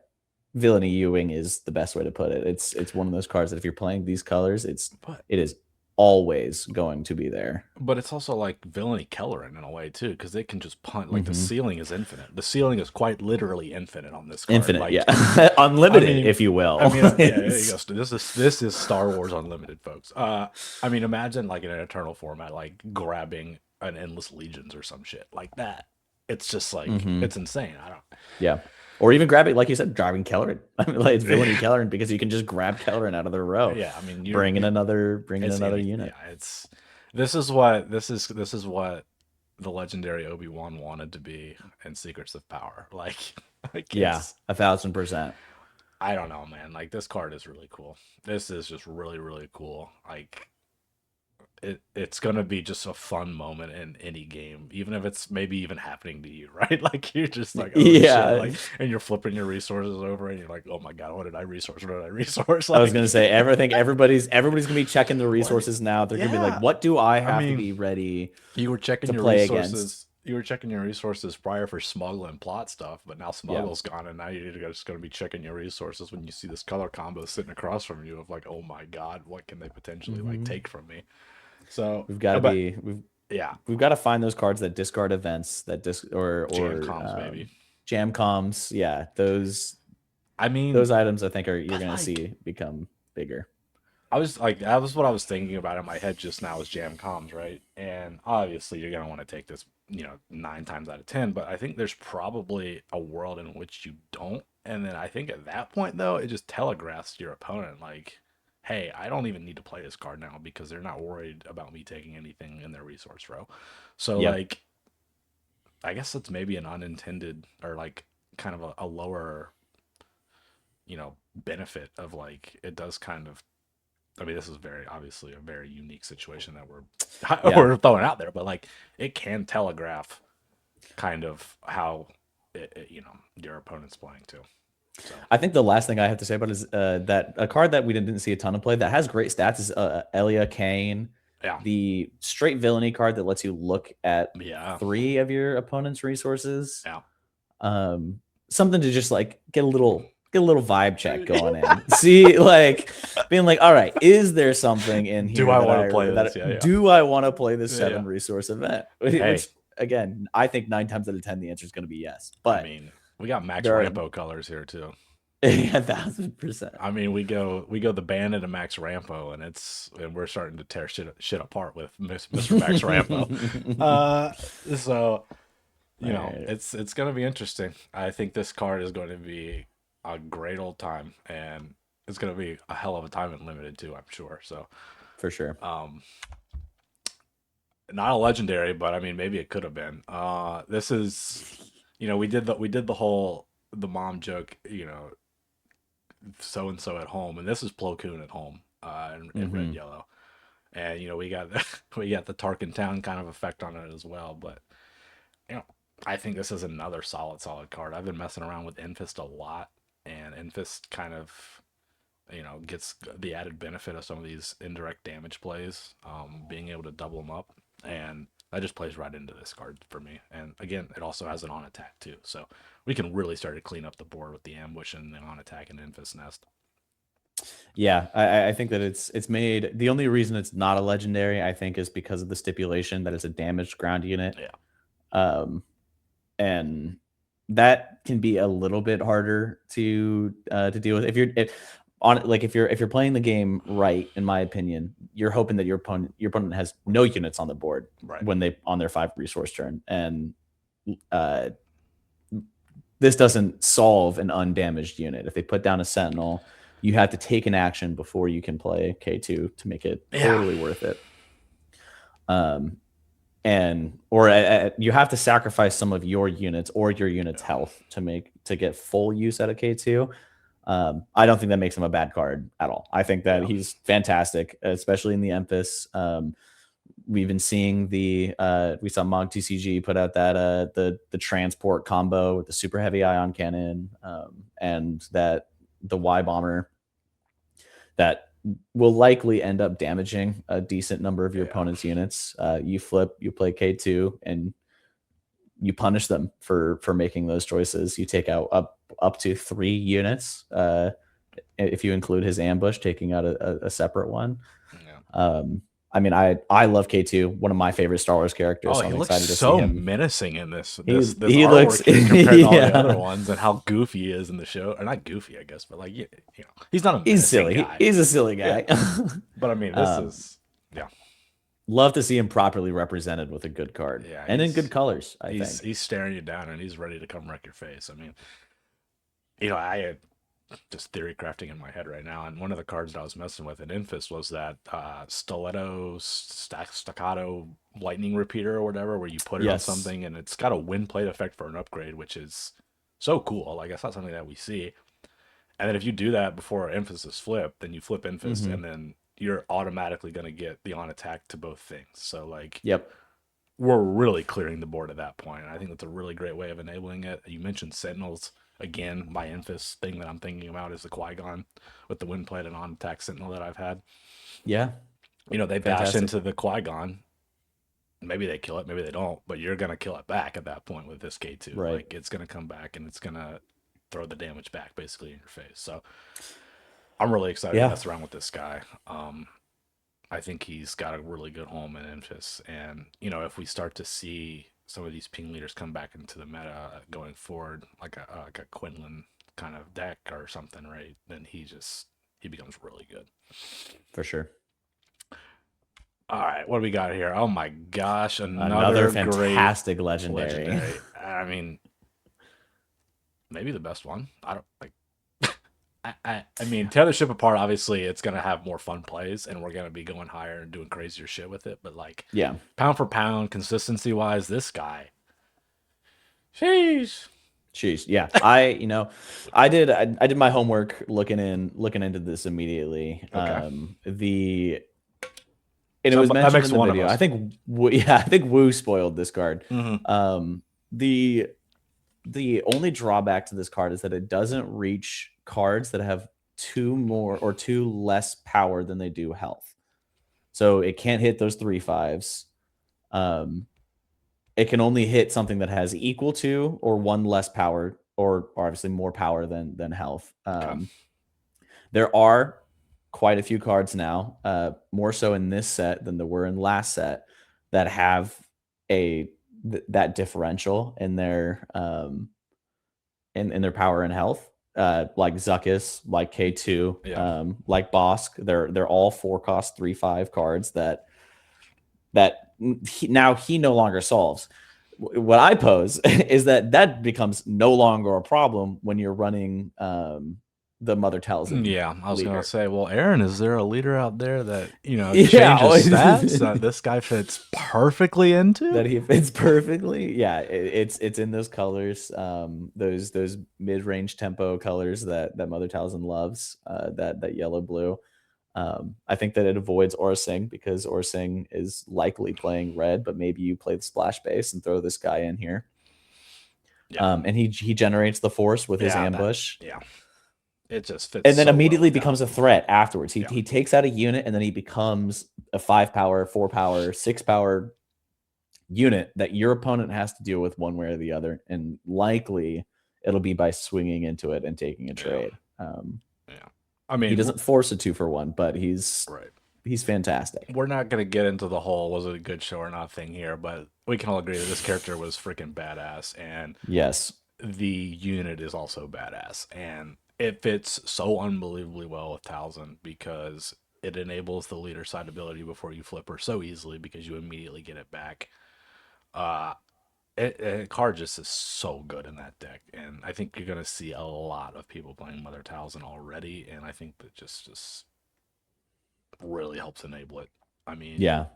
villainy Ewing is the best way to put it. It's one of those cards that if you're playing these colors, But it is always going to be there. but it's also like villainy Kellerin in a way too, because they can just punt. Like the Hmm. ceiling is infinite. The ceiling is quite literally infinite on this card. Infinite, Like, yeah, I unlimited, mean, if you I will. mean, yeah, there you go. This is Star Wars Unlimited, folks. I mean, imagine like in an Eternal format, like grabbing an Endless Legions or some shit like that. It's just like Hmm. it's insane. I Yeah, or even grabbing, like you said, driving Kellerin. I mean, like it's don't. villainy Kellerin because you can just grab Kellerin out of the row, Yeah, I mean, bring in it's another any yeah, unit. it's this is what the legendary Obi-Wan wanted to be in Secrets of Power. Like Yeah, it's 1,000%. I don't know, man. Like this card is really cool. This is just really, really cool. Like it's gonna be just a fun moment in any game, even if it's maybe even happening to you, right? Like you're just like, oh shit, Yeah, like, and you're flipping your resources over, and you're like, oh my god, what did I resource? What did I resource? I was Like, gonna say everything. Everybody's gonna be checking the what? resources now. They're gonna be like, Yeah, "What do I I have to mean, be ready you were checking to your play against?" resources. You were checking your resources prior for smuggle and plot stuff, but now Yeah. smuggle's gone, and now you're just going to be checking your resources when you see this color combo sitting across from you of like, oh my god, what can they potentially like Hmm. take from me? So, We've got to but be yeah, we've got to find those cards that discard events that jam or comms maybe. jam comms. Yeah, I mean, those items I think are you're but gonna like, see become bigger. I was like, that was what I was thinking about in my head just now was jam comms, right? And obviously, you're gonna want to take this, 9 times out of 10. But I think there's probably a world in which you don't. And then I think at that point, though, it just telegraphs to your opponent, like, hey, I don't even need to play this card now because they're not worried about me taking anything in their resource row. So, Yep. like, I guess that's maybe an unintended or like kind of a lower, benefit of like it does kind of I mean, this is very obviously a very unique situation that we're Yeah. we're throwing out there, but like it can telegraph kind of how your opponent's playing too. So I think the last thing I have to say about it is that a card that we didn't see a ton of play that has great stats is Elia Kane, yeah, the straight villainy card that lets you look at yeah, 3 of your opponent's resources. yeah. Um, something to just like get a little vibe check going in. See, like being like, all right, is there something in Do here I that want to play this? Yeah, that yeah, do I want to play this yeah, yeah. 7 resource event? Hey, Which again, I think 9 times out of 10 the answer is going to be yes. I But mean, we got Max there are Rampo colors here too. 1,000%. I mean, we go the Bandit and Max Rampo, and we're starting to tear shit apart with Mr. Max Rampo. Uh, so All right, it's gonna be interesting. I think this card is going to be a great old time, and it's gonna be a hell of a time in limited too, I'm sure. So, for sure. um, not a legendary, but I mean, maybe it could have been. This is, we did the whole the mom joke, so and so at home, and this is Plo Koon at home, in red Hmm. yellow, and we got we got the Tarkin Town kind of effect on it as well, but you know, I think this is another solid card. I've been messing around with Enfist a lot, and Enfist kind of, gets the added benefit of some of these indirect damage plays, being able to double them up, and that just plays right into this card for me. And again, it also has an on attack too, so we can really start to clean up the board with the ambush and the on attack and Enfist Nest. Yeah, I think that it's made the only reason it's not a legendary, I think, is because of the stipulation that it's a damaged ground unit. Yeah, Um, and that can be a little bit harder to deal with if you're playing the game right. In my opinion, you're hoping that your opponent has no units on the board right. when they on their 5 resource turn, and uh, this doesn't solve an undamaged unit. If they put down a sentinel, you have to take an action before you can play K2 to make it Yeah, totally worth it. Um, you have to sacrifice some of your units or your unit's yeah, health to get full use out of K2. I don't think that makes him a bad card at all. I think that Yeah. he's fantastic, especially in the Emphas. We've been seeing we saw Mog TCG put out that the transport combo with the super heavy ion cannon, and that the Y bomber that will likely end up damaging a decent number of your Yeah. opponent's units. You flip, you play K2, and you punish them for making those choices. You take out up to 3 units. If you include his ambush, taking out a separate one. Yeah. Um, I mean, I love K2, one of my favorite Star Wars characters, Oh, so he I'm looks excited to see so him. menacing in this He this he looks artwork here compared to all the other yeah. ones, and how goofy he is in the show. Or not goofy, I guess, but like you know, he's not a He's menacing silly. guy. He's a silly Yeah, guy. but I mean, this um, is yeah, love to see him properly represented with a good card yeah. and in good colors, I He's think. he's staring you down, and he's ready to come wreck your face. I mean, you know, I had just theory crafting in my head right now, and one of the cards that I was messing with in Infest was that staccato lightning repeater or whatever, where you put it on Yes. something and it's got a wind plate effect for an upgrade, which is so cool. Like it's not something that we see. And then if you do that before Infest flip, then you flip Infest, Mm-hmm. and then you're automatically gonna get the on attack to both things. So like Yep. we're really clearing the board at that point. I think that's a really great way of enabling it. You mentioned Sentinels. Again, my Enfys thing that I'm thinking about is the Qui-Gon with the wind plate and on attack Sentinel that I've had. Yeah. You know, they bash Fantastic. into the Qui-Gon. Maybe they kill it, maybe they don't, but you're going to kill it back at that point with this K2. Right. Like, it's going to come back and it's going to throw the damage back basically in your face. So I'm really excited to Yeah. mess around with this guy. I think he's got a really good home in Memphis. And, you know, if we start to see some of these ping leaders come back into the meta going forward, like a Quinlan kind of deck or something, right? Then he becomes really good. For sure. All right, what do we got here? Oh my gosh, Another another great fantastic legendary. legendary. I mean, maybe the best one. I don't like I mean, tear the ship apart. Obviously, it's gonna have more fun plays, and we're gonna be going higher and doing crazier shit with it. But like, Yeah. pound for pound, consistency wise, this guy, sheesh. Jeez. Yeah. I did my homework looking into this immediately. Okay, And it so was that mentioned in makes the one of video. us. Yeah, I think Wu spoiled this card. Mm-hmm. The the only drawback to this card is that it doesn't reach cards that have 2 more or 2 less power than they do health. So it can't hit those 3/5s. Um, it can only hit something that has equal to or 1 less power, or obviously more power than health. Okay, There are quite a few cards now, more so in this set than there were in last set, that have that differential in their in their power and health. Like Zuckus, like K2, yeah, like Bosk. They're all 4 cost 3/5 cards now he no longer solves. What I pose is that becomes no longer a problem when you're running the Mother Talzin yeah. I was gonna leader. say, well, Aaron, is there a leader out there that Yeah, changes stats that this guy fits perfectly into? that he fits perfectly. Yeah, it's in those colors, those mid range tempo colors that Mother Talzin loves. That yellow blue. I think that it avoids Orsing because Orsing is likely playing red, but maybe you play the splash base and throw this guy in here. Yeah, And he generates the force with his yeah, ambush, yeah. It just fits and then so well immediately with becomes a Talzin. threat afterwards. He Yeah, he takes out a unit, and then he becomes a 5 power, 4 power, 6 power unit that your opponent has to deal with one way or the other, and likely it'll be by swinging into it and taking a yeah, trade. yeah. I He mean, doesn't force a 2-for-1, but right. he's fantastic. We're not gonna get into the whole was it a good show or not thing here, but we can all agree that this character was freaking badass, and Yes. the unit is also badass, and it fits so unbelievably well with Talzin because it enables the leader side ability before you flip her so easily because you immediately get it back. Uh, card just is so good in that deck, and I think you're gonna see a lot of people playing Mother Talzin already, and I think that just really helps enable it. I mean, Yeah.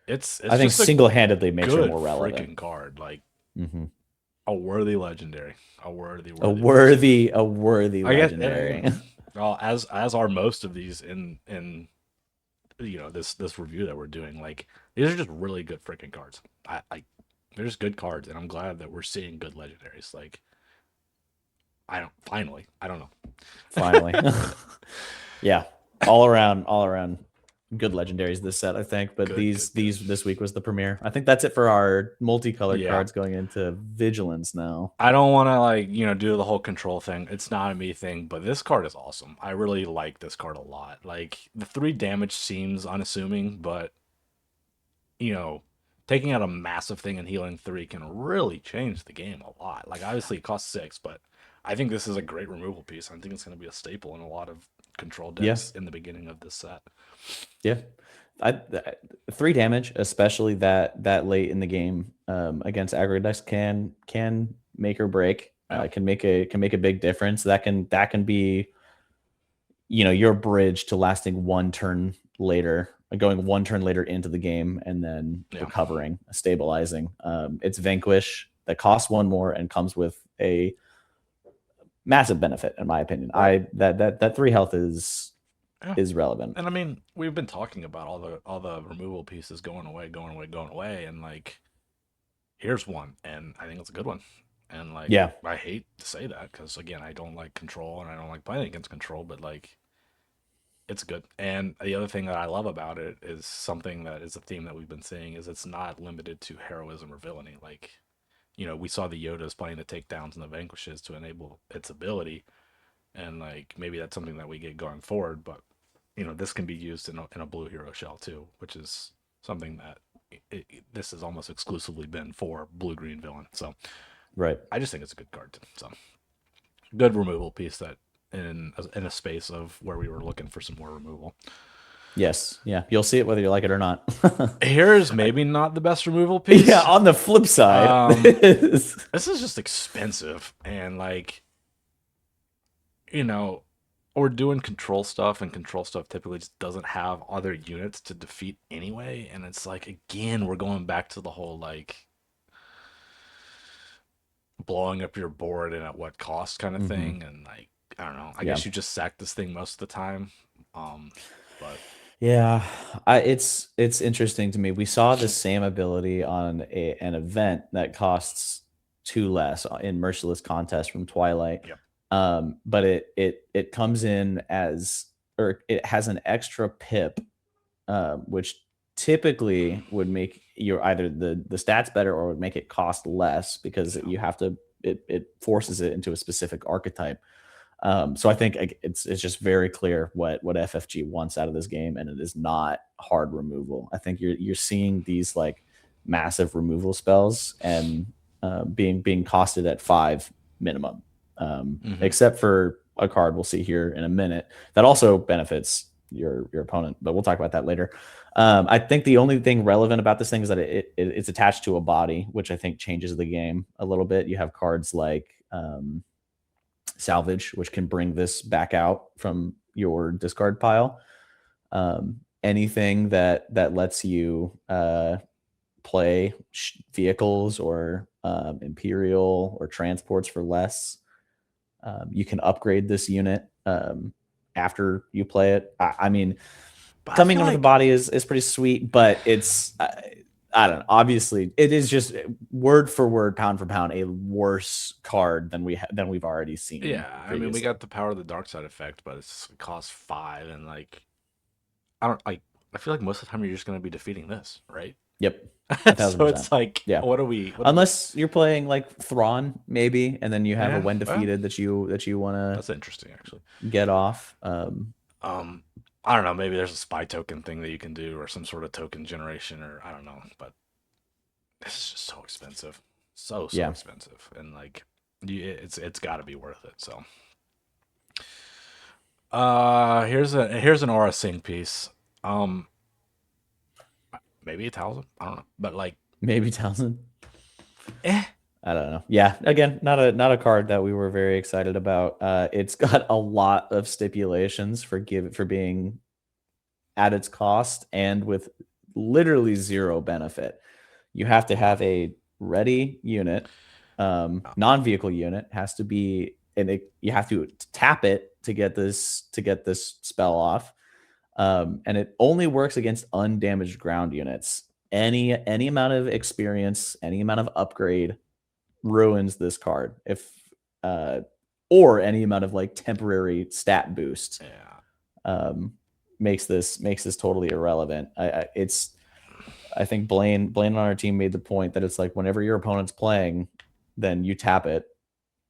it's I think just a single-handedly makes her good more relevant. freaking card. Like Hmm. A worthy legendary, a worthy A worthy boost. worthy I guess, legendary. well, as are most of these in this review that we're doing. Like these are just really good freaking cards. I they're just good cards, and I'm glad that we're seeing good legendaries. Like I don't finally, I don't Finally. know. Yeah. All around good legendaries this set, I think. But Good, good, good. these this week was the premiere. I think that's it for our multicolored Yeah. cards going into Vigilance now. I don't want to like, do the whole control thing. It's not a me thing, but this card is awesome. I really like this card a lot. Like the 3 damage seems unassuming, but you know, taking out a massive thing and healing 3 can really change the game a lot. Like obviously it costs 6, but I think this is a great removal piece. I think it's going to be a staple in a lot of control Yeah. decks in the beginning of this set. Yeah. 3 damage, especially that late in the game, against aggro decks can make or break. Yeah. Can make a big difference. That can be, your bridge to lasting one turn later, going one turn later into the game, and then Yeah. recovering, stabilizing. It's Vanquish that costs one more and comes with a massive benefit, in my opinion. Right. That 3 health Yeah. is relevant. And I mean, we've been talking about all the removal pieces going away, going away, going away, and like here's one, and I think it's a good one. And like Yeah, I hate to say that because again, I don't like control and I don't like playing against control, but like it's good. And the other thing that I love about it is something that is a theme that we've been seeing is it's not limited to heroism or villainy. Like we saw the Yodas playing the takedowns and the vanquishes to enable its ability, and like maybe that's something that we get going forward. But this can be used in a blue hero shell too, which is something that this has almost exclusively been for blue green villain. So right. I just think it's a good card. So good removal piece that in a space of where we were looking for some more removal. Yes, yeah. You'll see it whether you like it or not. Here's maybe not the best removal Yeah. piece. On the flip side, Um, this is just expensive and like you know we're doing control stuff, and control stuff typically just doesn't have other units to defeat anyway, and it's like again we're going back to the whole like blowing up your board and at what cost kind of hmm thing, and like I don't know, I yeah. guess you just sack this thing most of the time. But Yeah, it's interesting to me. We saw the same ability on an event that costs 2 less in Merciless Contest from Twilight. yep. But it comes in as, or it has an extra pip, which typically would make your either the stats better or would make it cost less because Yeah. you have to, it forces it into a specific archetype. So I think it's just very clear what FFG wants out of this game, and it is not hard removal. I think you're seeing these like massive removal spells and being costed at 5 minimum, Mm-hmm. except for a card we'll see here in a minute that also benefits your opponent, but we'll talk about that later. I think the only thing relevant about this thing is that it's attached to a body, which I think changes the game a little bit. You have cards like Salvage, which can bring this back out from your discard pile. Anything that lets you play vehicles or Imperial or transports for less. You can upgrade this unit after you play it. I mean, But I coming feel under the like body is pretty sweet, but it's I don't know. Obviously, it is just word for word, pound for pound, a worse card than we've already seen yeah, I mean we previously. got the power of the dark side effect, but it costs 5, and like I don't like. I feel like most of the time you're just gonna be defeating this, right? Yep, a thousand So percent. it's like, Yeah, what are we? What are the? unless you're playing like Thrawn, maybe, and then you have a Yeah, when well, defeated that you want that's interesting actually. to get off. Um, I don't know. Maybe there's a spy token thing that you can do, or some sort of token generation, or I don't know. But this is just so expensive, so Yeah, expensive, and like, it's got to be worth it. So, here's an Aura Sing piece. Um, maybe a talisman. I don't know, but like, maybe Townsend. eh, I don't know. Yeah, again, not a card that we were very excited about. It's got a lot of stipulations for being at its cost and with literally zero benefit. You have to yeah. have a ready unit. Oh, Non-vehicle unit has to be, and you have to tap it to get this spell off. And it only works against undamaged ground units. Any amount of experience, any amount of upgrade ruins this card. If uh, or any amount of like temporary stat boost yeah. um, makes this totally irrelevant. I think Blaine on our team made the point that it's like whenever your opponent's playing, then you tap it.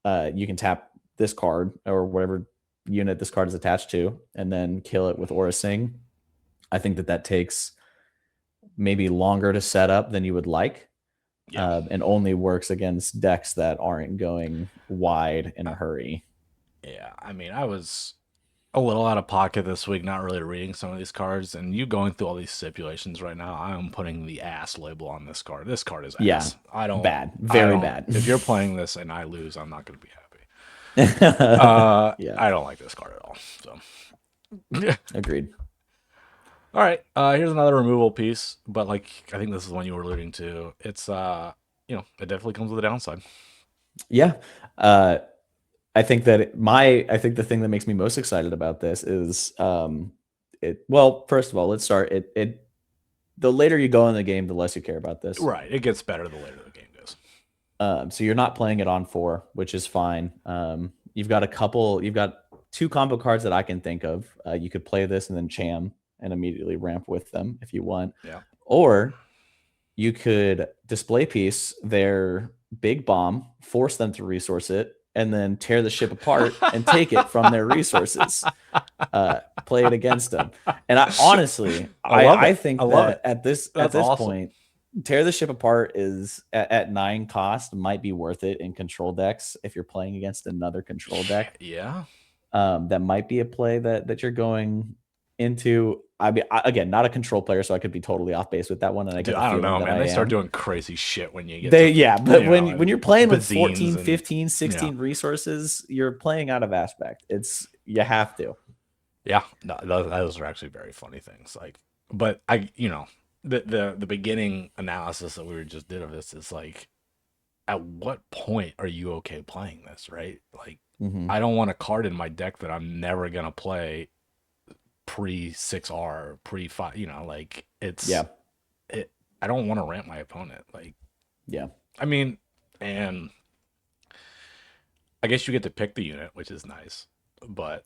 You can tap this card or whatever unit this card is attached to, and then kill it with Aura Sing. I think that takes maybe longer to set up than you would like, Yeah. and only works against decks that aren't going wide in a hurry. Yeah. I mean, I was a little out of pocket this week, not really reading some of these cards, and you going through all these stipulations right now. I am putting the ass label on this card. This card is Yeah, ass. bad, I very don't. bad. If you're playing this and I lose, I'm not going to be happy. Yeah, I don't like this card at all. So, yeah. agreed. All right. Here's another removal piece, but like I think this is one you were alluding to. It's it definitely comes with a downside. Yeah, I think the thing that makes me most excited about this is it. Well, first of all, let's start it. The later you go in the game, the less you care about this. Right. It gets better the later the game goes. So you're not playing it on 4, which is fine. You've got 2 combo cards that I can think of. You could play this and then Cham and immediately ramp with them if you want, Yeah. or you could display piece their big bomb, force them to resource it, and then tear the ship apart and take it from their resources. Play it against them. And I honestly, I love I it. I think love that it. at That's this awesome. point, tear the ship apart is at 9 cost might be worth it in control decks if you're playing against another control deck. Yeah. That might be a play that you're going into. I mean, again, not a control player, so I could be totally off base with that one, and I Dude, get the I don't feeling know, that man. I They start am. doing crazy shit when you get They to, Yeah, but when and you're playing with bazines 14, and 15, yeah. 16 resources, you're playing out of aspect. It's you have to. Yeah, no, those are actually very funny things. Like, but the beginning analysis that we were just did of this is like, at what point are you okay playing this, right? Like, Hmm. I don't want a card in my deck that I'm never gonna play pre 6R, pre 5. Like Yeah, it. I don't want to ramp my opponent. Like, yeah. I mean, and I guess you get to pick the unit, which is nice, but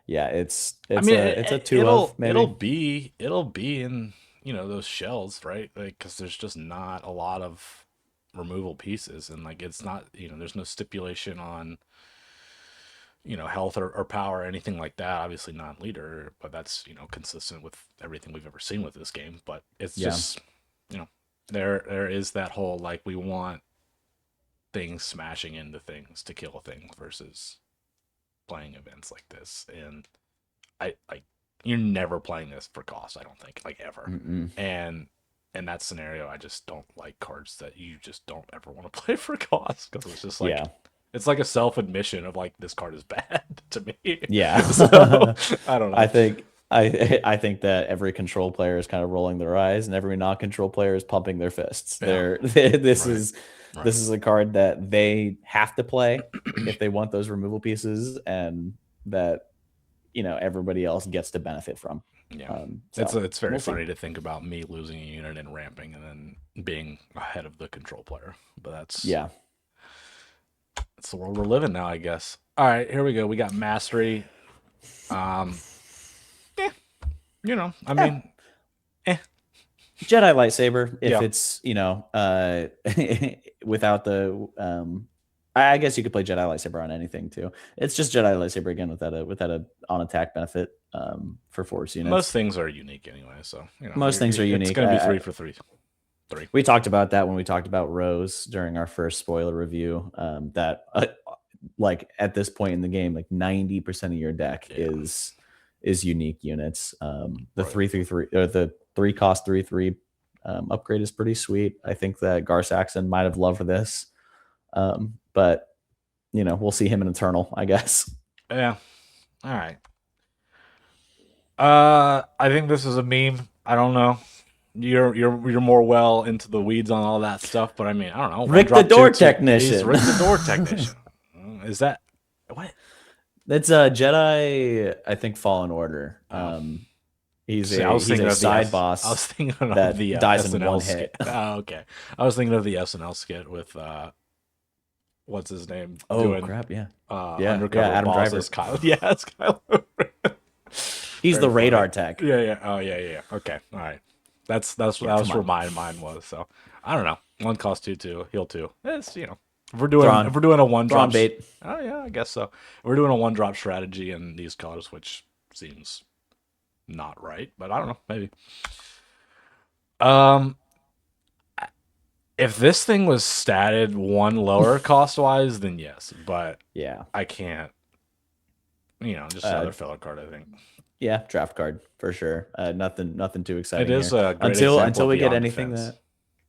Yeah, I mean, it's a it, 2 of it'll it'll maybe. be it'll be in those shells, right? Like, because there's just not a lot of removal pieces, and like it's not there's no stipulation on health or power or anything like that. Obviously, non leader, but that's consistent with everything we've ever seen with this game. But it's Yeah. just you know there is that whole like we want things smashing into things to kill things versus playing events like this, and I like you're never playing this for cost. I don't think like ever. Mm-mm. And in that scenario, I just don't like cards that you just don't ever want to play for cost because it's just like Yeah. it's like a self admission of like this card is bad to me. So Yeah. I don't I know. think I think that every control player is kind of rolling their eyes, and every non-control player is pumping their fists. Yeah. Right. This Right. is a card that they have to play if they want those removal pieces, and that everybody else gets to benefit from. Yeah. So It's very we'll see. funny to think about me losing a unit and ramping and then being ahead of the control player. But Yeah. that's the world we're living now, I guess. All right, here we go. We got mastery. Um, yeah, I Yeah. mean, eh, Jedi lightsaber, if yeah. it's without the I guess you could play Jedi lightsaber on anything too. It's just Jedi lightsaber again without a on attack benefit for force Most units. things are unique anyway, so Most things are it's unique. gonna be three for three, three. We talked about that when we talked about Rose during our first spoiler review. That like at this point in the game, like 90% of your deck Yeah, is unique units. The right. 3/3 or the 3 cost 3/3 upgrade is pretty sweet. I think that Gar Saxon might have loved this, but we'll see him in Eternal, I guess. Yeah. All right. I think this is a meme. I don't know. you're more well into the weeds on all that stuff, but I mean, I don't know. One Rick the drop two door two. He's technician. Rick the Door Technician. Is that what? That's a Jedi, I think, Fallen Order. Oh, see, I was He's thinking a of the side S. I was boss thinking of that the dies in SNL one skit. hit. Oh, okay. I was thinking of the SNL skit with what's his name Oh doing crap! Yeah, yeah. undercover Adam boss as Driver. Kyle. Yeah, it's Kylo. He's Very the funny. radar tech. Yeah, yeah. Oh, yeah, yeah, yeah. Okay, all right. Yeah, That come was where on, my mind was. So I don't know. One cost two, two heal two. It's if Thrawn. we're doing a one Thrawn drop. bait. Oh yeah, I guess so. If we're doing a one drop strategy in these colors, which seems not right, but I don't know. Maybe. Um, if this thing was statted one lower cost wise, then yes. But Yeah. I can't. Just Uh, another filler card. I think yeah, draft card for sure. Nothing too it exciting is here a great until example of we the get on anything defense. that.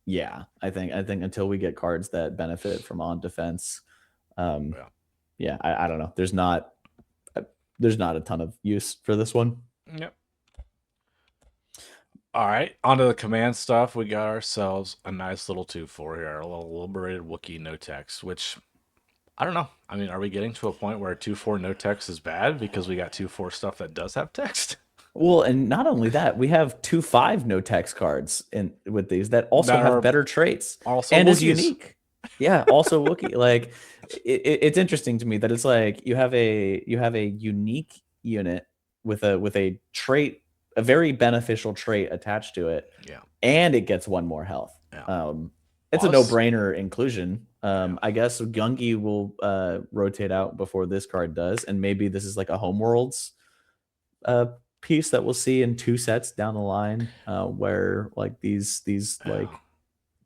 Yeah, I think until we get cards that benefit from on defense, um, Yeah. yeah, I don't know. Uh, there's not a ton of use for this one. Yep. All right, onto the command stuff. We got ourselves a nice little 2/4 here, a little liberated Wookiee no text, which I don't know. I mean, are we getting to a point where 2/4 no text is bad because we got 2/4 stuff that does have text Well, and not only that, we have 2/5 no text cards in with these that also that have are better traits also and is Wookiees? unique. Yeah, also Wookiee. Like it's interesting to me that it's like you have a unique unit with a trait, a very beneficial trait attached to it, Yeah, and it gets one more health. yeah. It's Well, a no-brainer inclusion. yeah. I guess Gungi will rotate out before this card does, and maybe this is like a homeworlds uh, piece that we'll see in two sets down the line, where like these Yeah. like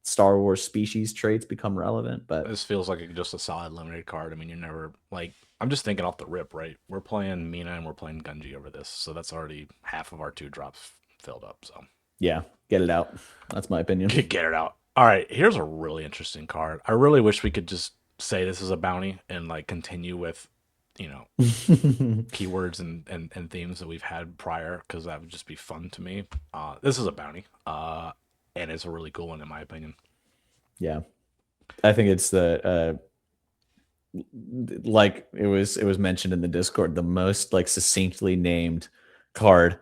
Star Wars species traits become relevant. But This feels like just a solid limited card. I mean, you're never like. I'm just thinking off the rip, right? We're playing Mina and we're playing Gunji over this, so that's already half of our two drops filled up. So yeah, get it out. That's my opinion. get it out. All right, here's a really interesting card. I really wish we could just say this is a bounty and like continue with, you know, keywords and themes that we've had prior because that would just be fun to me. This is a bounty, and it's a really cool one in my opinion. Yeah, I think it's the like it was mentioned in the Discord, the most like succinctly named card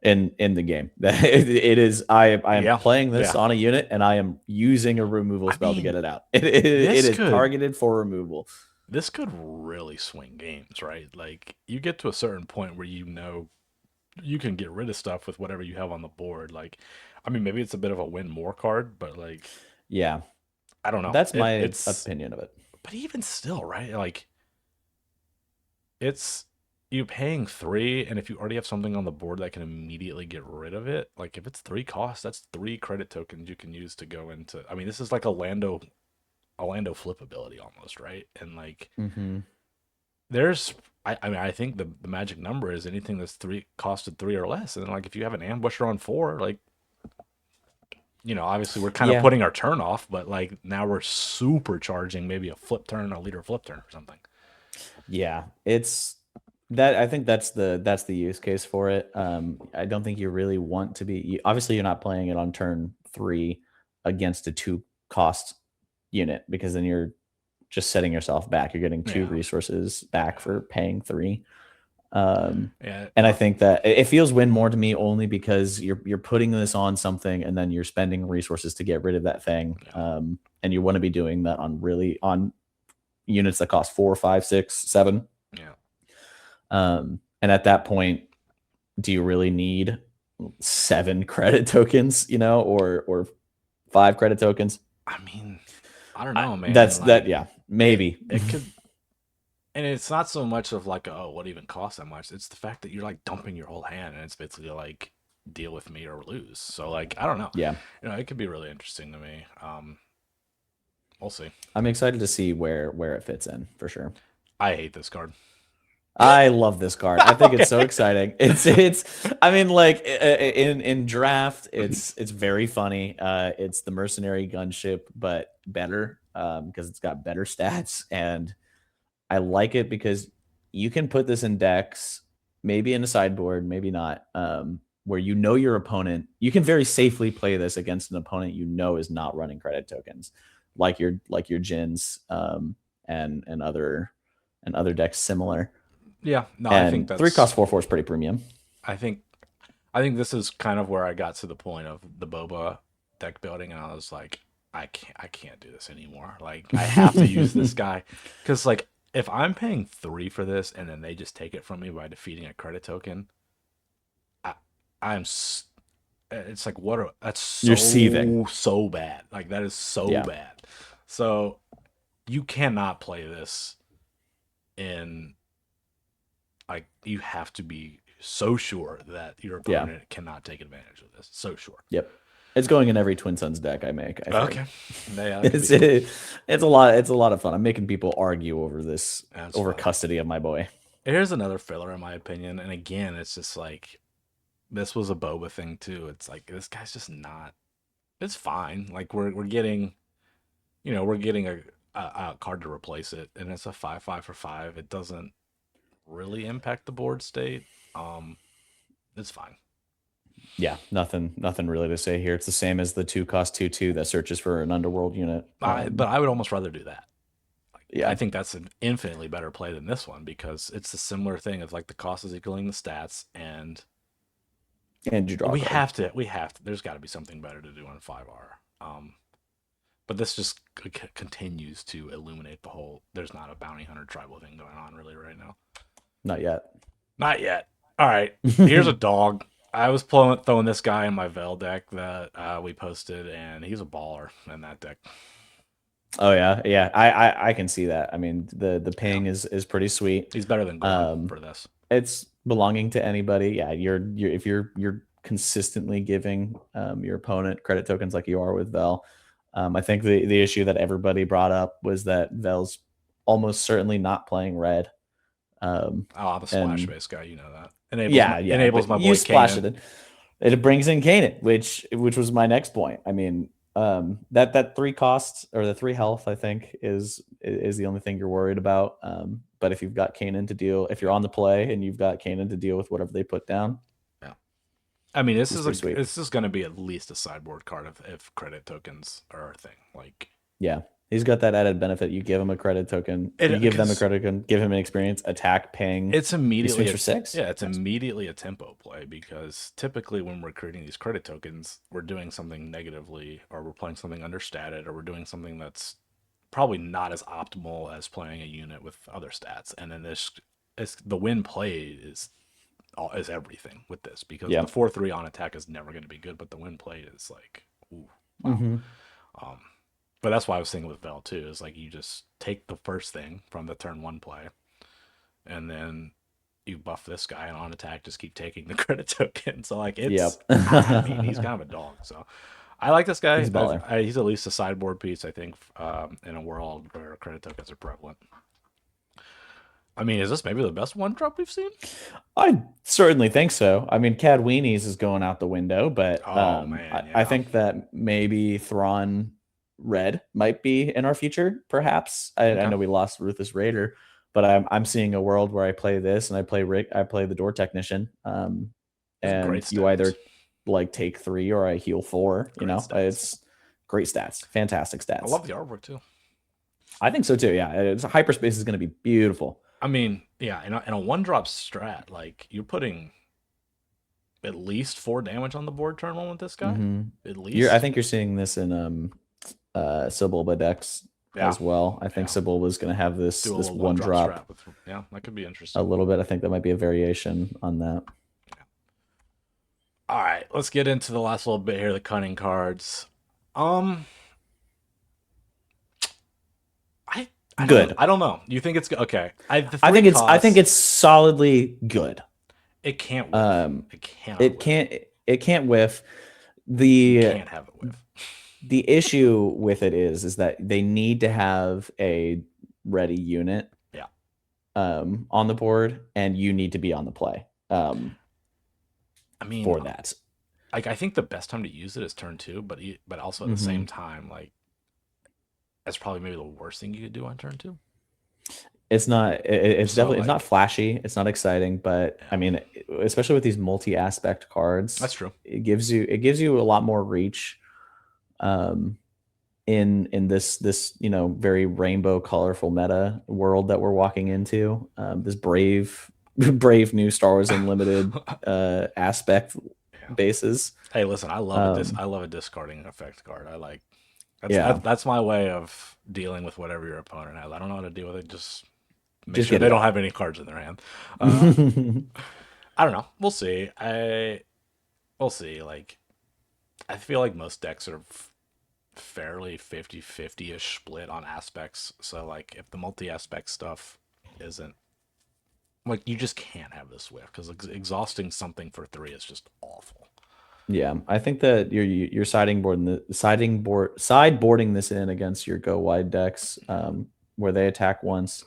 in the game. That it is. I am Yeah, playing this yeah. on a unit, and I am using a removal I spell to get mean, it out. It this is could targeted for removal. this could really swing games, right? Like you get to a certain point where you can get rid of stuff with whatever you have on the board. Like, I mean, maybe it's a bit of a win more card, but like, Yeah, I don't know. that's my It's opinion of it. but even still, right? Like, it's you paying three, and if you already have something on the board that can immediately get rid of it, like if it's three costs, that's three credit tokens you can use to go into. I mean, this is like a Lando flip ability almost, right? And like, Hmm. there's I mean I think the magic number is anything that's three costed three or less. And like if you have an ambusher on four, like obviously we're kind of Yeah, putting our turn off, but like now we're supercharging maybe a flip turn, a leader flip turn or something. yeah, it's that. I think that's the use case for it. I don't think you really want to be. Obviously, you're not playing it on turn three against a two cost unit because then you're just setting yourself back. You're getting two Yeah. resources back Yeah. for paying three. Um, Yeah. and I think that it feels win more to me only because you're putting this on something and then you're spending resources to get rid of that thing. Yeah. And you want to be doing that on units that cost 4, 5, 6, 7. Yeah. And at that point, do you really need 7 credit tokens, or 5 credit tokens? I mean, I don't know, man. That's that. Like Yeah, it maybe. it could and it's not so much of like, oh, what even costs that much? It's the fact that you're like dumping your whole hand and it's basically like deal with me or lose. So like I don't know. Yeah, It could be really interesting to me. We'll see. I'm excited to see where it fits in for sure. I hate this card. I love this card. I think it's so Okay. exciting. It's. I mean, like in draft, it's very funny. It's the mercenary gunship, but better because it's got better stats, and I like it because you can put this in decks, maybe in a sideboard, maybe not. where you know your opponent, you can very safely play this against an opponent you know is not running credit tokens, like your Jins, and other decks similar. Yeah, no, I think And three that's cost 4/4 is pretty premium. I think I think this is kind of where I got to the point of the boba deck building, and I was like, I can't do this anymore. Like, I have to use this guy because, like, if I'm paying 3 for this and then they just take it from me by defeating a credit token, I I'm it's like that's You're seething. so bad. Like, that is so Yeah, bad. So you cannot play this in, like, you have to be so sure that your yeah, opponent cannot take advantage of this. So sure. yep. It's going in every Twin Suns deck I make. I Okay. think Yeah, that could be it's fun. it's a lot. It's a lot of fun. I'm making people argue over this, That's over funny. custody of my boy. Here's another filler, in my opinion. And again, it's just like, this was a Boba thing too. It's like, this guy's just not. It's fine. Like, we're getting, we're getting a card to replace it, and it's a 5/5 for 5. It doesn't really impact the board state. Um, it's fine. Yeah, nothing really to say here. It's the same as the 2 cost 2/2 that searches for an underworld unit. But I would almost rather do that. I Yeah, think that's an infinitely better play than this one because it's a similar thing of, like, the cost is equaling the stats, and and you draw a we card. have to we have to there's got to be something better to do on 5R. But this just continues to illuminate the whole there's not a bounty hunter tribal thing going on really right now. Not yet. Not yet. All right, here's a dog. I was throwing this guy in my Vel deck that we posted, and he's a baller in that deck. Oh yeah, yeah. I can see that. I mean, the Yeah, ping is pretty sweet. he's better than Gorn Um, for this. it's belonging to anybody. Yeah, you're if you're consistently giving your opponent credit tokens like you are with Vel. I think the issue that everybody brought up was that Vel's almost certainly not playing red. Oh, I'm a splash And based guy, you know that. yeah, yeah, Enables but my you boy splash Kanan. it in. It brings in Kanan, which was my next point. I mean, that 3 costs or the 3 health, I think, is the only thing you're worried about. But if you've got Kanan to deal, if you're on the play and you've got Kanan to deal with whatever they put down, Yeah. I mean, it's pretty sweet. this is going to be at least a sideboard card if credit tokens are a thing. Like, Yeah, he's got that added benefit. You give him a credit token, you it give them a because credit token, give him an experience, attack, ping. it's He immediately swings a for 6. yeah, it's Nice. immediately a tempo play because typically when we're creating these credit tokens, we're doing something negatively, or we're playing something understated, or we're doing something that's probably not as optimal as playing a unit with other stats. And then the win play is everything with this because the Yeah. 4/3 on attack is never going to be good, but the win play is like, ooh, wow. Hmm. Um, but that's why I was thinking with Vel too, is like, you just take the first thing from the turn one play, and then you buff this guy, and on attack just keep taking the credit token. So, like, Yep. I mean, he's kind of a dog. So I like this guy. He's a baller. He's at least a sideboard piece, I think, in a world where credit tokens are prevalent. I mean, is this maybe the best one drop we've seen? I certainly think so. I mean, Cad Weenies is going out the window, but Oh man, I yeah. think that maybe Thrawn Red might be in our future, perhaps. I Okay, know we lost Ruthless Raider, but I'm seeing a world where I play this and I play Rick, I play the Door Technician, it's great and you stats. either like take 3 or I heal 4. You Great know, stats. it's great stats, fantastic I stats. love the artwork too. I think so too. Yeah, it's hyperspace is going to be beautiful. I mean, yeah, in a one drop strat, like, you're putting at least 4 damage on the board turn one with this guy. Hmm. At I least. think you're seeing this in Sebulba decks Yeah. as well. I think Yeah. Sebulba is going to have Do a this little one one drop drop strat with, yeah, that could be a interesting. little bit. I think that might be a variation on that. Yeah. All right, let's get into the last little bit here, the cunning cards. Um, I I don't know. Good. I don't know. You think it's good? Okay. The I three think costs. it's solidly good. It can't whiff. Um, It cannot whiff. it can't whiff. You The can't have it whiff. the issue with it is that they need to have a ready unit Yeah. on the board, and you need to be on the play I mean, for that. like, I think the best time to use it is turn two, but also at the Hmm. same time, like, that's probably maybe the worst thing you could do on turn two. It's So definitely it's not like, flashy, it's not exciting, but I yeah, mean, especially with these multi-aspect that's cards, true. it gives you a lot more reach um in this very rainbow colorful meta world that we're walking into. This brave brave new Star Wars Unlimited aspect Yeah. bases. Hey, listen, Um I love a discarding effect card. I like yeah, that's my way of dealing with whatever your opponent has. I don't know how to deal with it. Just make just sure get they it don't out. have any cards in their hand. Uh, I don't know. We'll see. We'll see. Like, I feel like most decks are fairly 50-50 ish split on aspects. So like, if the multi aspect stuff isn't like, you just can't have this whiff because exhausting something for three is just awful. Yeah, I think that you're sideboarding this in against your go wide decks, where they attack once,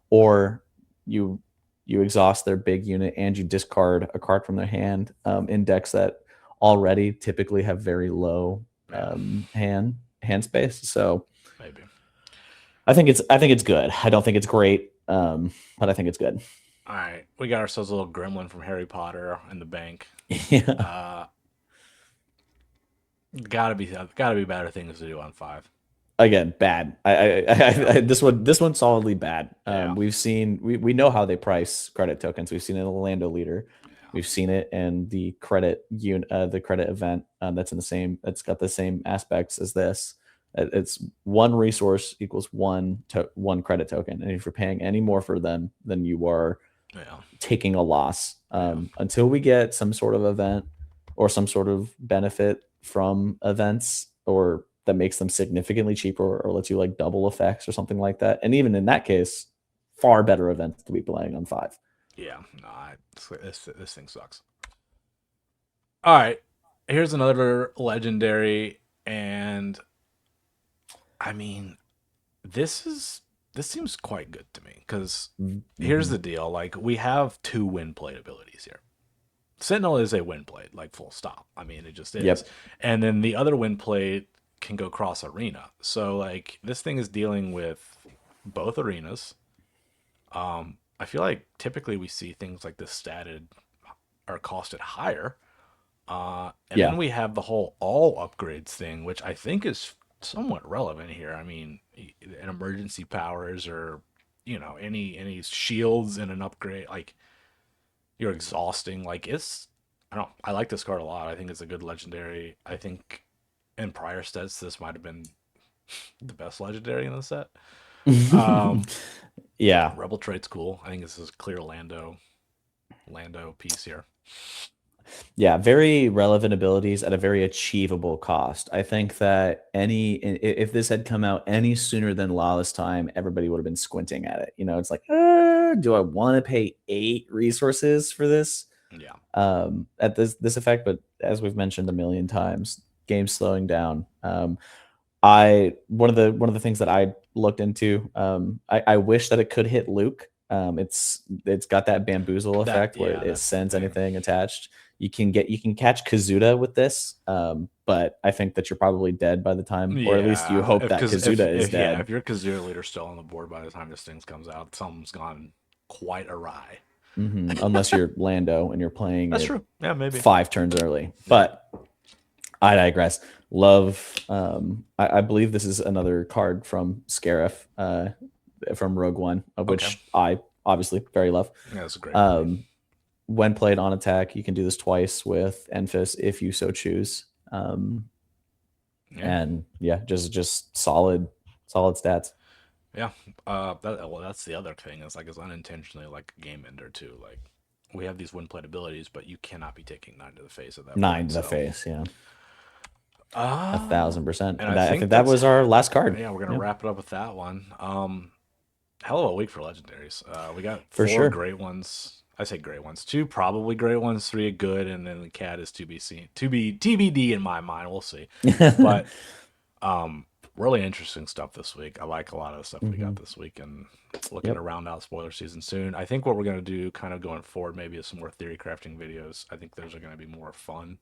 or you you exhaust their big unit and you discard a card from their hand, in decks that already typically have very low Yeah, hand space. So maybe. I think it's good. I don't think it's great, but I think it's good. All right, we got ourselves a little gremlin from Harry Potter in the bank. Yeah. Uh, gotta be better things to do on five. Again, bad. Yeah, This one's solidly bad. yeah, We know how they price credit tokens. We've seen it in the Lando leader. We've seen it in the credit event, that's in the same that's got the same aspects as this. It's one resource equals one credit token, and if you're paying any more for them, then you are yeah, taking a loss. yeah, Until we get some sort of event or some sort of benefit from events, or that makes them significantly cheaper, or lets you like double effects or something like that. And even in that case, far better events to be playing on five. yeah. No, this thing sucks. All right, here's another legendary, and I mean, this is this seems quite good to me because here's Mm-hmm. the deal: like, we have two wind plate abilities here. Sentinel is a wind plate, like, full stop. I mean, it just is. Yep. And then the other wind plate can go cross arena. So like, this thing is dealing with both arenas. I feel like typically we see things like this statted or costed higher. And then Yeah. we have the whole all upgrades thing, which I think is somewhat relevant here. I mean, an emergency powers, or any shields in an upgrade, like, you're exhausting. Like, it's, I don't know. I like this card a lot. I think it's a good legendary. I think in prior sets this might have been the best legendary in the set. Um, Yeah. Rebel trait's cool. I think this is a clear Lando piece here. Yeah, very relevant abilities at a very achievable cost. I think that if this had come out any sooner than Lawless Time, everybody would have been squinting at it. It's like, do I want to pay 8 resources for this? Yeah, At this effect, but as we've mentioned a million times, game's slowing down. I one of the things that I looked into. I wish that it could hit Luke. It's got that bamboozle effect where it that's the sends thing. anything attached. You can catch Kazuda with this, but I think that you're probably dead by the time, or at least you Yeah, hope that Kazuda is if dead. your Kazoo leader's still on the board by the time this thing comes out, something's gone quite awry. Unless you're Lando and you're playing That's it true. Yeah, maybe. 5 turns early. Yeah. But I digress. Love. I believe this is another card from Scarif, from Rogue One, of Okay. which I obviously very love. Yeah, that's a great movie. Um, when played on attack, you can do this twice with Enfys if you so choose. Yeah. And yeah, just solid stats. Yeah. Well, that's the other thing. Is like, it's unintentionally like a game ender too. Like, we have these win plate abilities, but you cannot be taking nine to the face at that Nine point. to the So, face, yeah, a uh, thousand percent. and And I I think think that that's was our last card. yeah. We're gonna Yeah, wrap it up with that one. Hell of a week for legendaries. We got for four sure. great ones. I say great ones. Two probably great ones. Three good, and then the cat is to be seen. To be TBD in my mind. We'll see. But um, really interesting stuff this week. I like a lot of the stuff we got Hmm. this week, and looking to Yep. round out spoiler season soon. I think what we're gonna do, kind of going forward, maybe is some more theory crafting videos. I think those are gonna be more fun.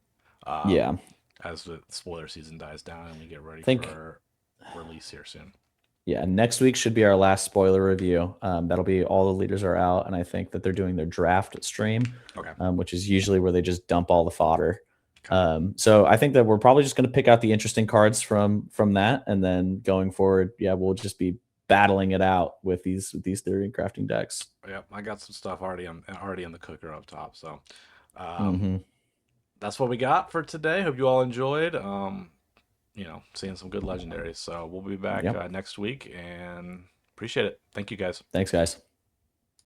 Yeah. As the spoiler season dies down and we get ready Think for release here soon. Yeah, next week should be our last spoiler review. That'll be all the leaders are out, and I think that they're doing their draft stream, Okay. which is usually where they just dump all the fodder. Okay. So I think that we're probably just going to pick out the interesting cards from that, and then going forward, yeah, we'll just be battling it out with these theory crafting decks. Yep. I got some stuff already in the cooker up top. So, um, Hmm. that's what we got for today. Hope you all enjoyed. Seeing some good legendaries. So we'll be back Yep. next week and appreciate it. Thank you guys. Thanks, guys.